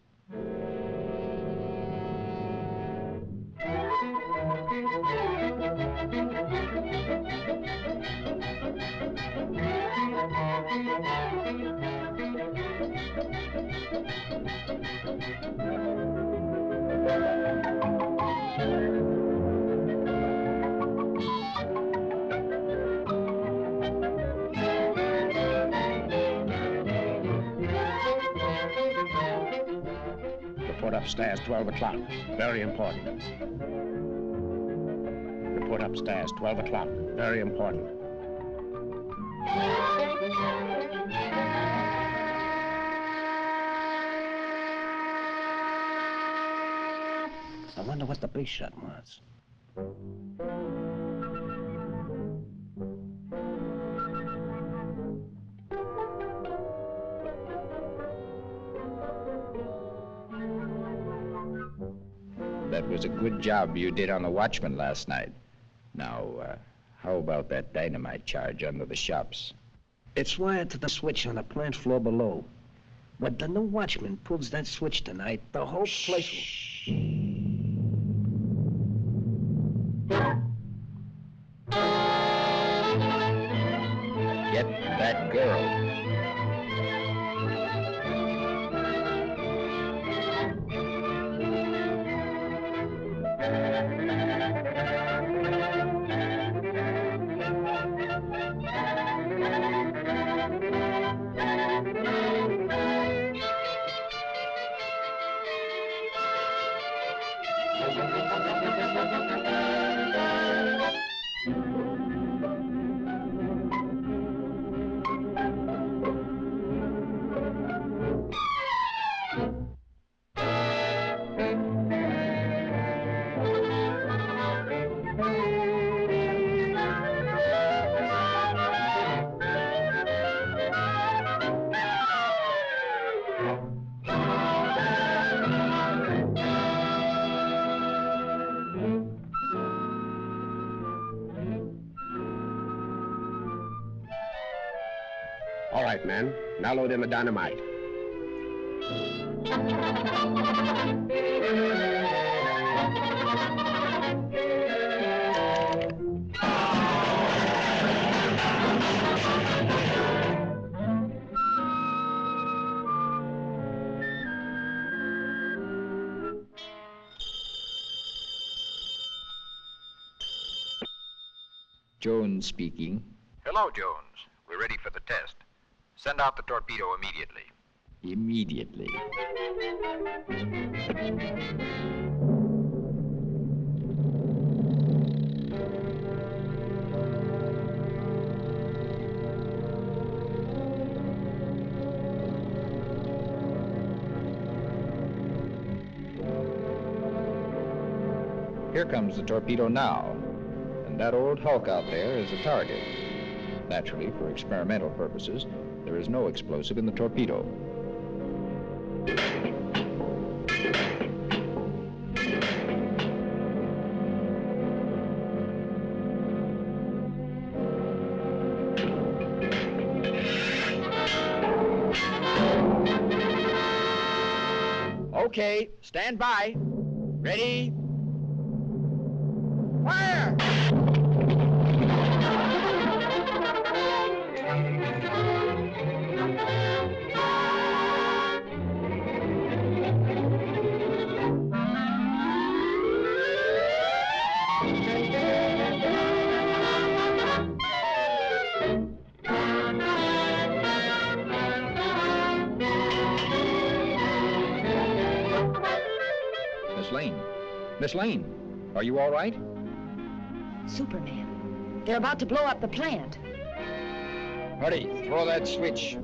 Report upstairs, 12 o'clock. Very important. Report upstairs, 12 o'clock. Very important. I wonder what the big shot was. That was a good job you did on the watchman last night. Now, how about that dynamite charge under the shops? It's wired to the switch on the plant floor below. When the new watchman pulls that switch tonight, the whole place will... Get that girl. All right, men. Now load in the dynamite. Jones speaking. Hello, Jones. We're ready for the test. Send out the torpedo immediately. immediately. Here comes the torpedo now, and that old hulk out there is the target. Naturally, for experimental purposes, there is no explosive in the torpedo. Okay, stand by. Ready? Fire! Miss Lane. Miss Lane, are you all right? Superman. They're about to blow up the plant. Hurry, throw that switch.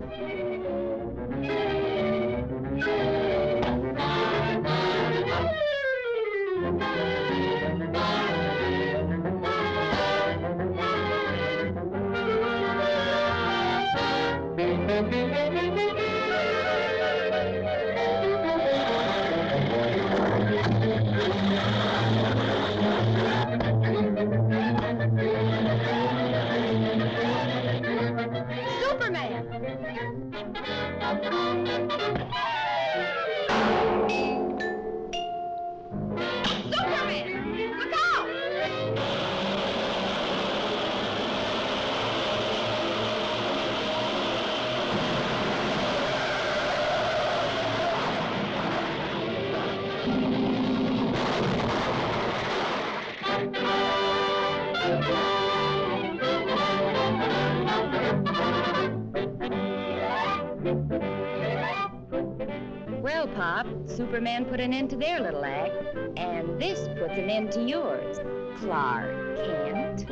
Well, Pop, Superman put an end to their little act, and this puts an end to yours, Clark Kent.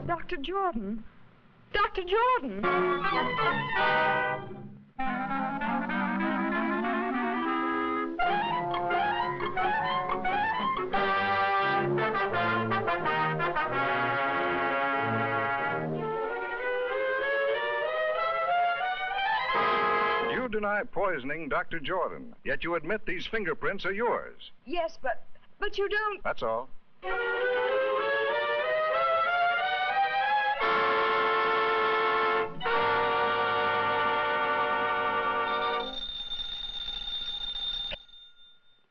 Dr. Jordan. Dr. Jordan. You deny poisoning Dr. Jordan, yet you admit these fingerprints are yours. Yes, but you don't. That's all.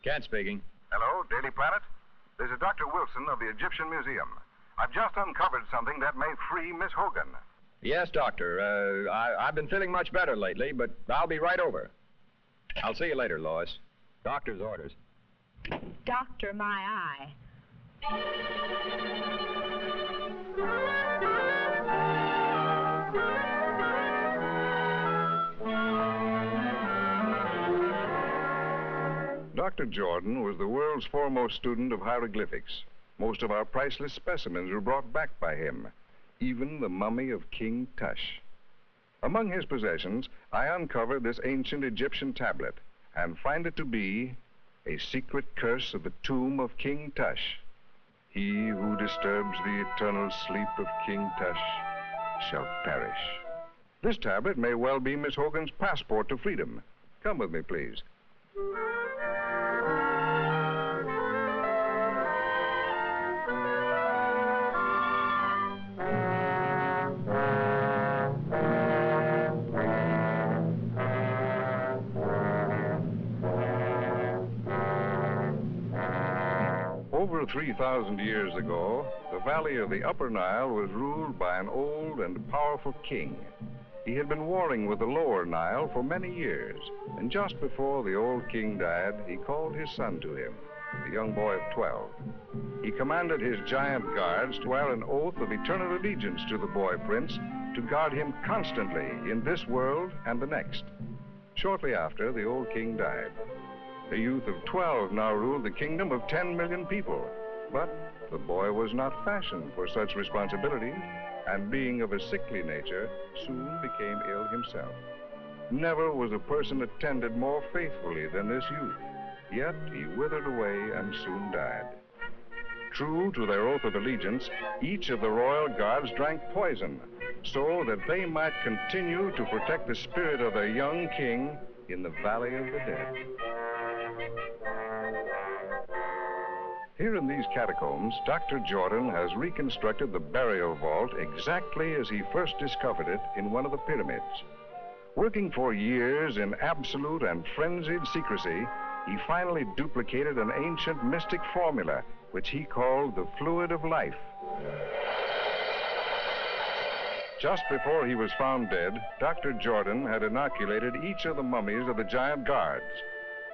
Cat speaking. Hello, Daily Planet. This is Dr. Wilson of the Egyptian Museum. I've just uncovered something that may free Miss Hogan. Yes, Doctor. I've been feeling much better lately, but I'll be right over. I'll see you later, Lois. Doctor's orders. Doctor, my eye. Dr. Jordan was the world's foremost student of hieroglyphics. Most of our priceless specimens were brought back by him, even the mummy of King Tush. Among his possessions, I uncovered this ancient Egyptian tablet and find it to be a secret curse of the tomb of King Tush. He who disturbs the eternal sleep of King Tush shall perish. This tablet may well be Miss Hogan's passport to freedom. Come with me, please. Over 3,000 years ago, the valley of the Upper Nile was ruled by an old and powerful king. He had been warring with the Lower Nile for many years, and just before the old king died, he called his son to him, a young boy of 12. He commanded his giant guards to swear an oath of eternal allegiance to the boy prince, to guard him constantly in this world and the next. Shortly after, the old king died. A youth of 12 now ruled the kingdom of 10 million people. But the boy was not fashioned for such responsibility, and being of a sickly nature, soon became ill himself. Never was a person attended more faithfully than this youth, yet he withered away and soon died. True to their oath of allegiance, each of the royal guards drank poison, so that they might continue to protect the spirit of their young king in the Valley of the Dead. Here in these catacombs, Dr. Jordan has reconstructed the burial vault exactly as he first discovered it in one of the pyramids. Working for years in absolute and frenzied secrecy, he finally duplicated an ancient mystic formula, which he called the fluid of life. Just before he was found dead, Dr. Jordan had inoculated each of the mummies of the giant guards.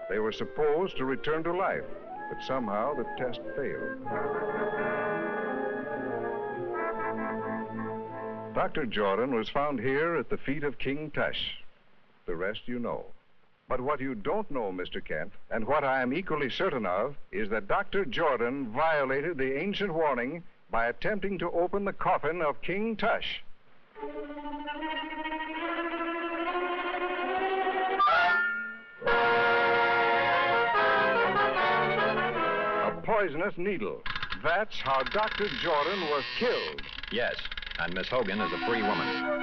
They were supposed to return to life, but somehow the test failed. Dr. Jordan was found here at the feet of King Tush. The rest you know. But what you don't know, Mr. Kent, and what I am equally certain of, is that Dr. Jordan violated the ancient warning by attempting to open the coffin of King Tush. A poisonous needle. That's how Dr. Jordan was killed. Yes, and Miss Hogan is a free woman.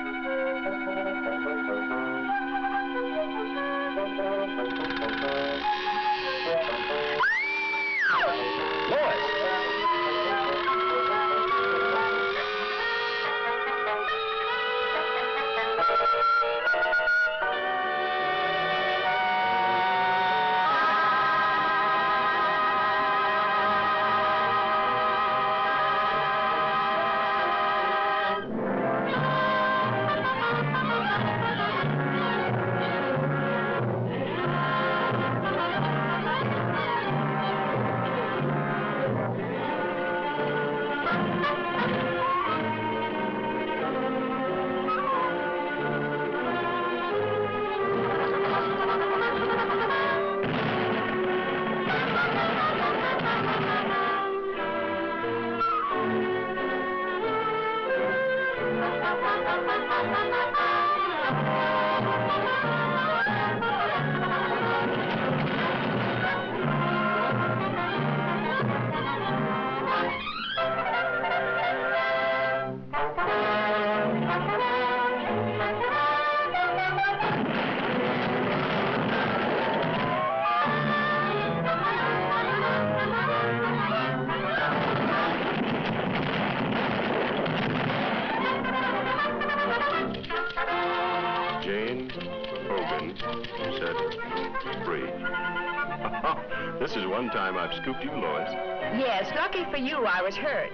This is one time I've scooped you, Lois. Yes, lucky for you, I was hurt.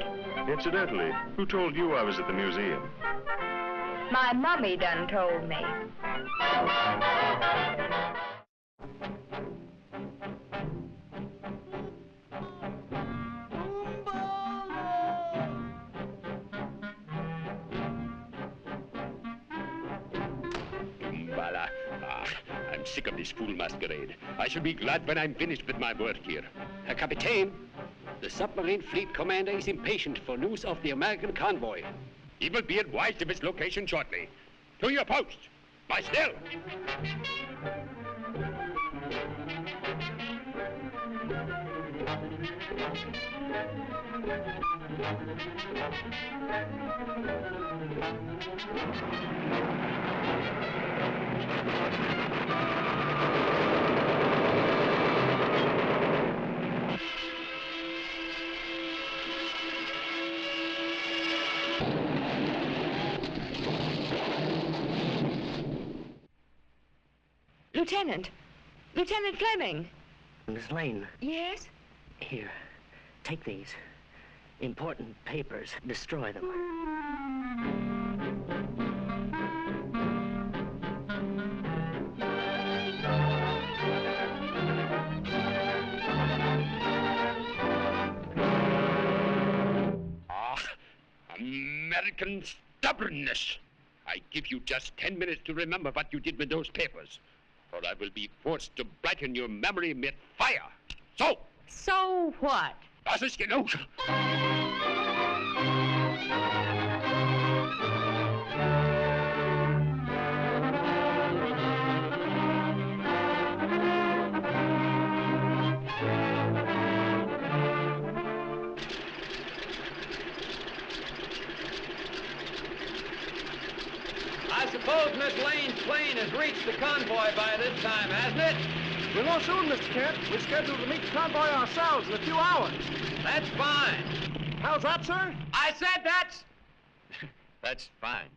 Incidentally, who told you I was at the museum? My mummy done told me. I'm sick of this fool masquerade. I shall be glad when I'm finished with my work here. Herr Kapitän, the submarine fleet commander is impatient for news of the American convoy. He will be advised of its location shortly. To your post. By still. Lieutenant! Lieutenant Fleming! Miss Lane. Yes? Here. Take these. Important papers. Destroy them. American stubbornness. I give you just 10 minutes to remember what you did with those papers, or I will be forced to blacken your memory with fire. So! So what? Das ist genug. I suppose Miss Lane's plane has reached the convoy by this time, hasn't it? We'll know soon, Mr. Kent. We're scheduled to meet the convoy ourselves in a few hours. That's fine. How's that, sir? I said that's... That's fine.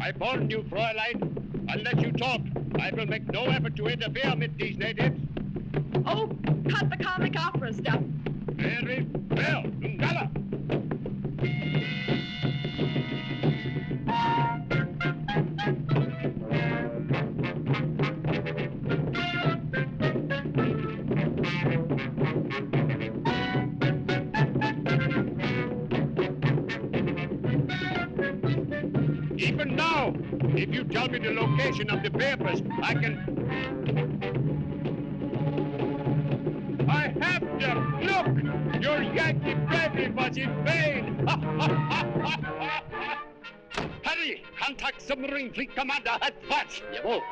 I warn you, Fräulein. Unless you talk, I will make no effort to interfere with these natives. Oh, cut the comic opera stuff. Very well. Ngala. Even now, if you tell me the location of the papers, I can... I have them! Look! Your Yankee bravery was in vain! Hurry! Contact submarine fleet commander at once! Jawohl.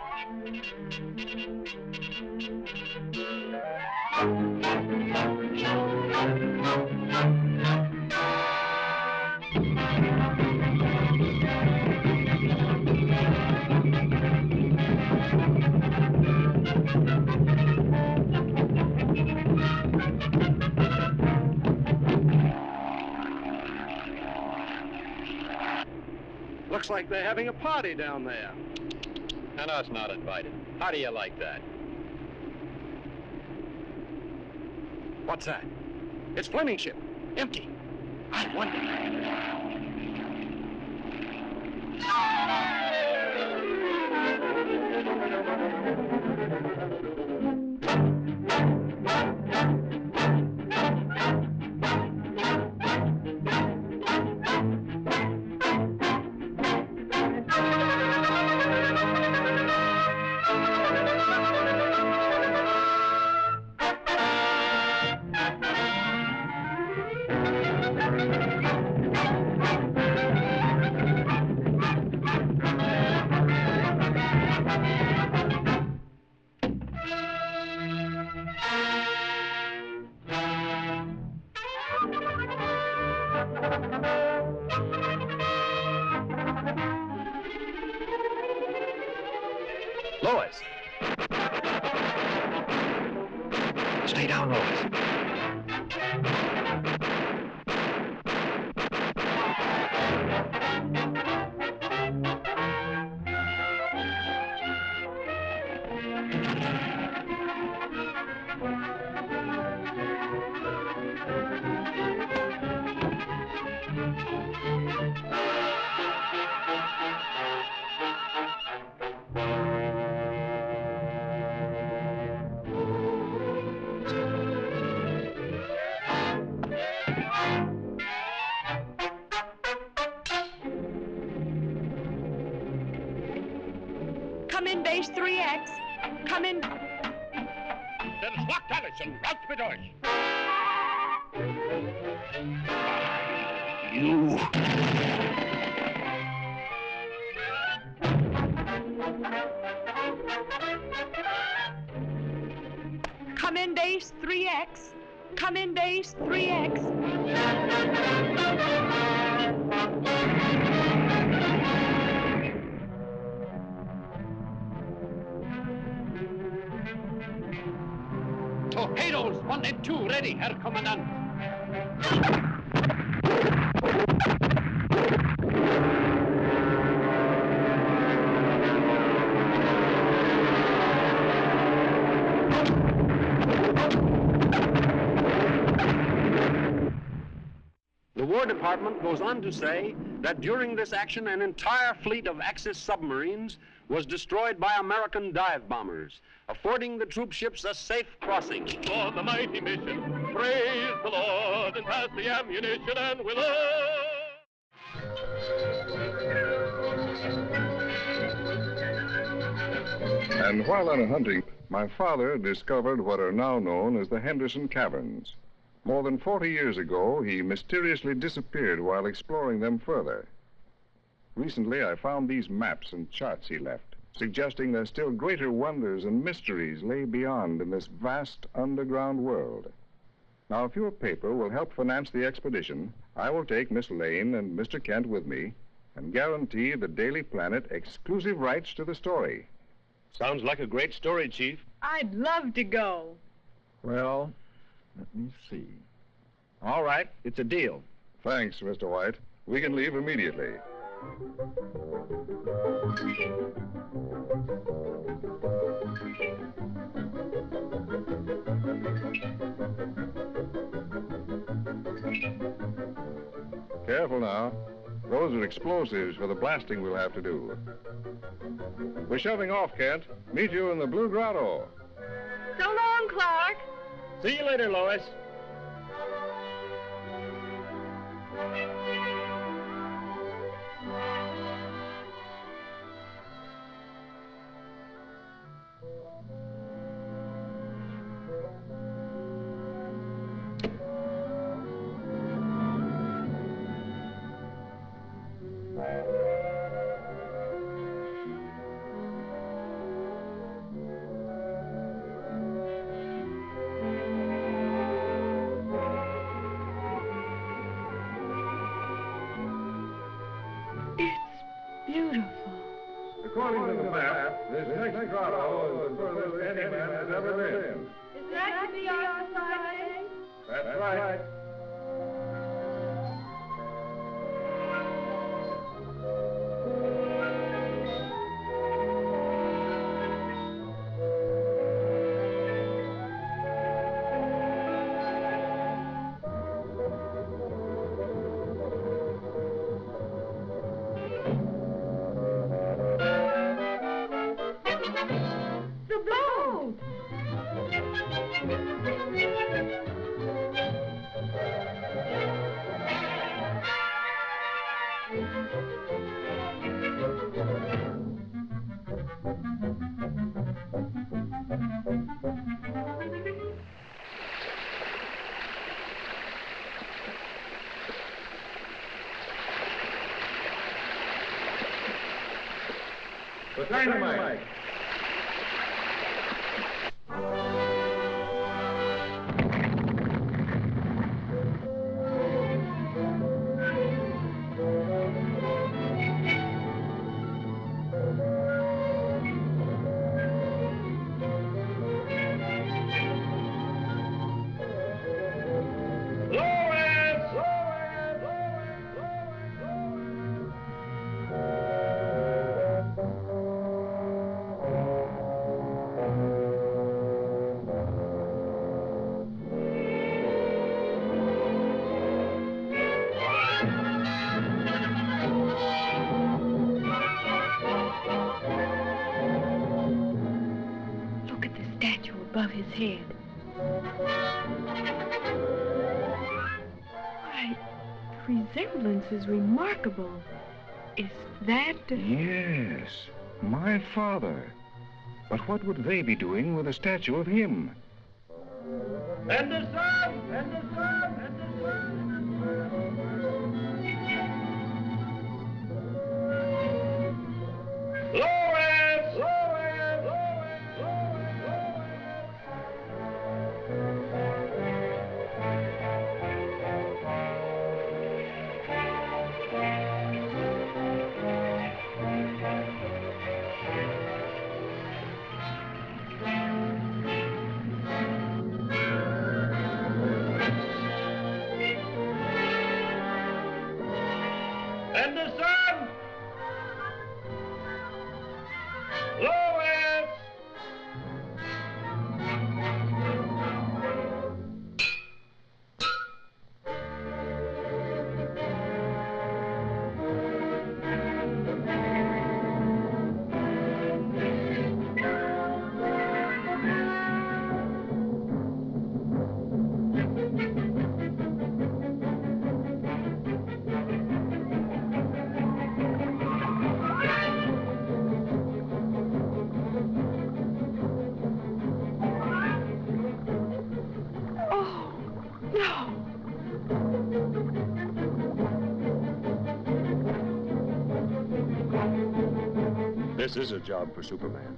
Looks like they're having a party down there. And us not invited. How do you like that? What's that? It's Fleming's ship. Empty. I wonder. Lois! Stay down, Lois. Come in, base 3X. Come in. Der Schlacht alles und raus mit euch! You! Come in, base 3X. Come in, base 3X. Torpedoes, 1 and 2, ready, Herr Kommandant. The War Department goes on to say that during this action, an entire fleet of Axis submarines was destroyed by American dive bombers, affording the troop ships a safe crossing. On the mighty mission, praise the Lord, and pass the ammunition, and we'll And while on a hunting, my father discovered what are now known as the Henderson Caverns. More than 40 years ago, he mysteriously disappeared while exploring them further. Recently, I found these maps and charts he left, suggesting that still greater wonders and mysteries lay beyond in this vast underground world. Now, if your paper will help finance the expedition, I will take Miss Lane and Mr. Kent with me and guarantee the Daily Planet exclusive rights to the story. Sounds like a great story, Chief. I'd love to go. Well, let me see. All right, it's a deal. Thanks, Mr. White. We can leave immediately. Careful now. Those are explosives for the blasting we'll have to do. We're shoving off, Kent. Meet you in the Blue Grotto. So long, Clark. See you later, Lois. According to the map, this next grotto is the furthest any man has ever been. Is that to be our society? That's right. The dynamite. Above his head. Why, the resemblance is remarkable. Is that... Yes, my father. But what would they be doing with a statue of him? And the sun! And the sun! And the sun! Lois! Lois! And the sun! Lois! This is a job for Superman.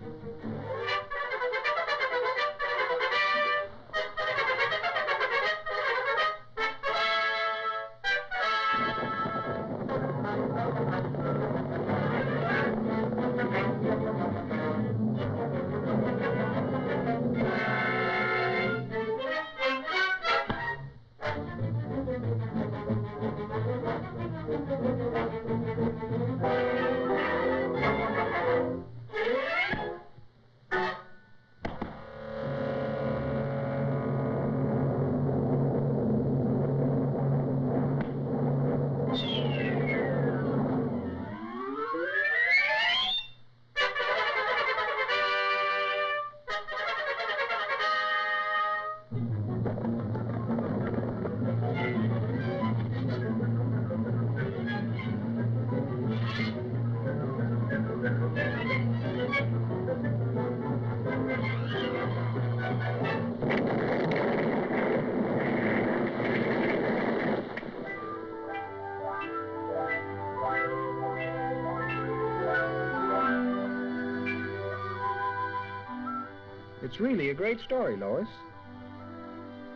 It's really a great story, Lois.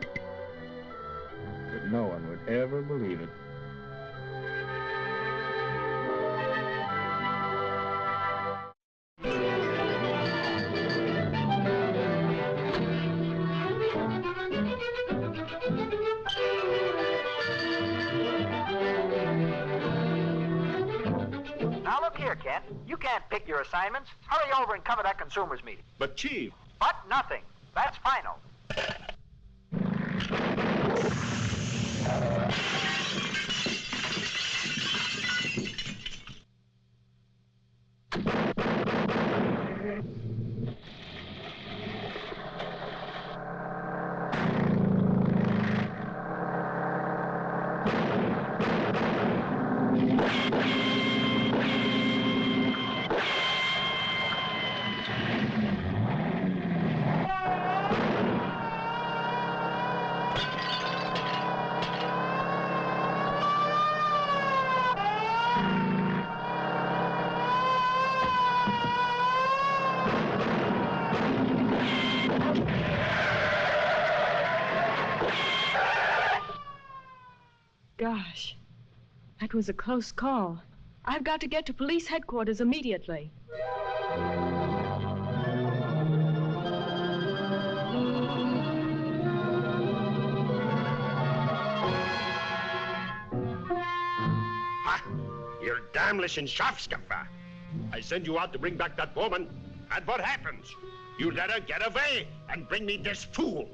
But no one would ever believe it. Now look here, Kent. You can't pick your assignments. Hurry over and cover that consumers meeting. But, Chief... But nothing. That's final. Gosh, that was a close call. I've got to get to police headquarters immediately. You're damnlichen Schafskaffer. I send you out to bring back that woman, and what happens? You let her get away and bring me this fool.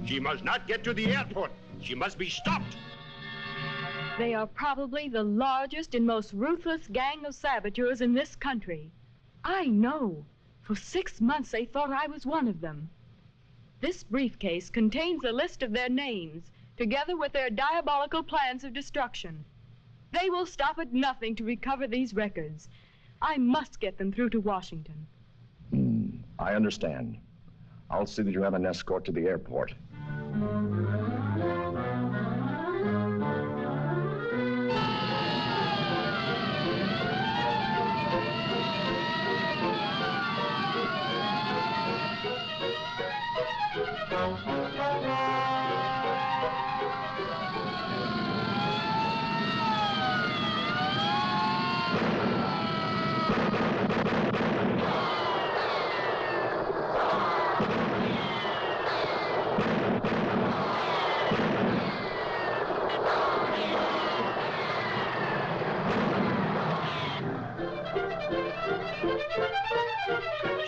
She must not get to the airport. She must be stopped. They are probably the largest and most ruthless gang of saboteurs in this country. I know. For 6 months they thought I was one of them. This briefcase contains a list of their names, together with their diabolical plans of destruction. They will stop at nothing to recover these records. I must get them through to Washington. I understand. I'll see that you have an escort to the airport.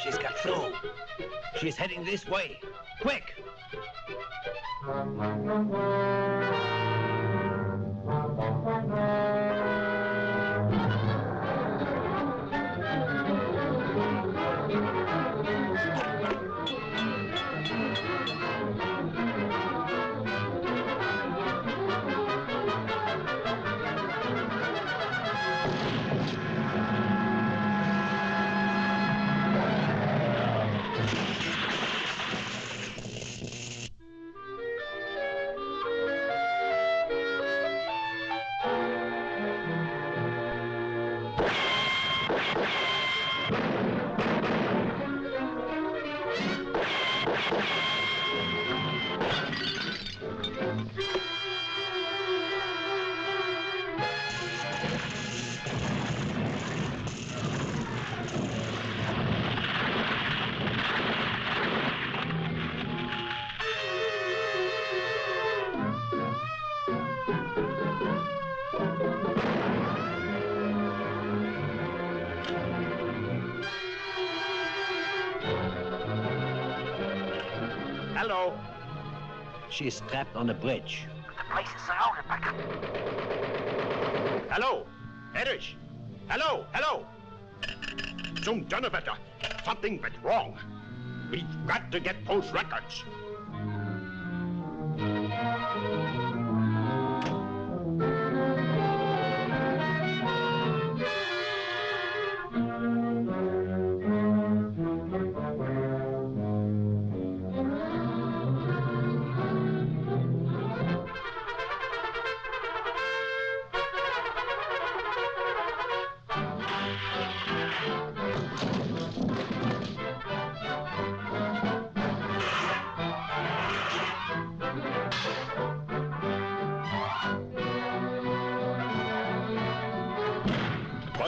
She's got through. She's heading this way. Quick! She's trapped on the bridge. The place is surrounded by... Hello, Erich. Hello, hello. Zum Donnerwetter. Something went wrong. We've got to get those records.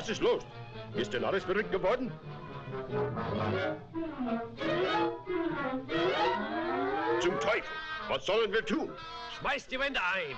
Was ist los? Ist denn alles verrückt geworden? Zum Teufel! Was sollen wir tun? Schmeißt die Wände ein!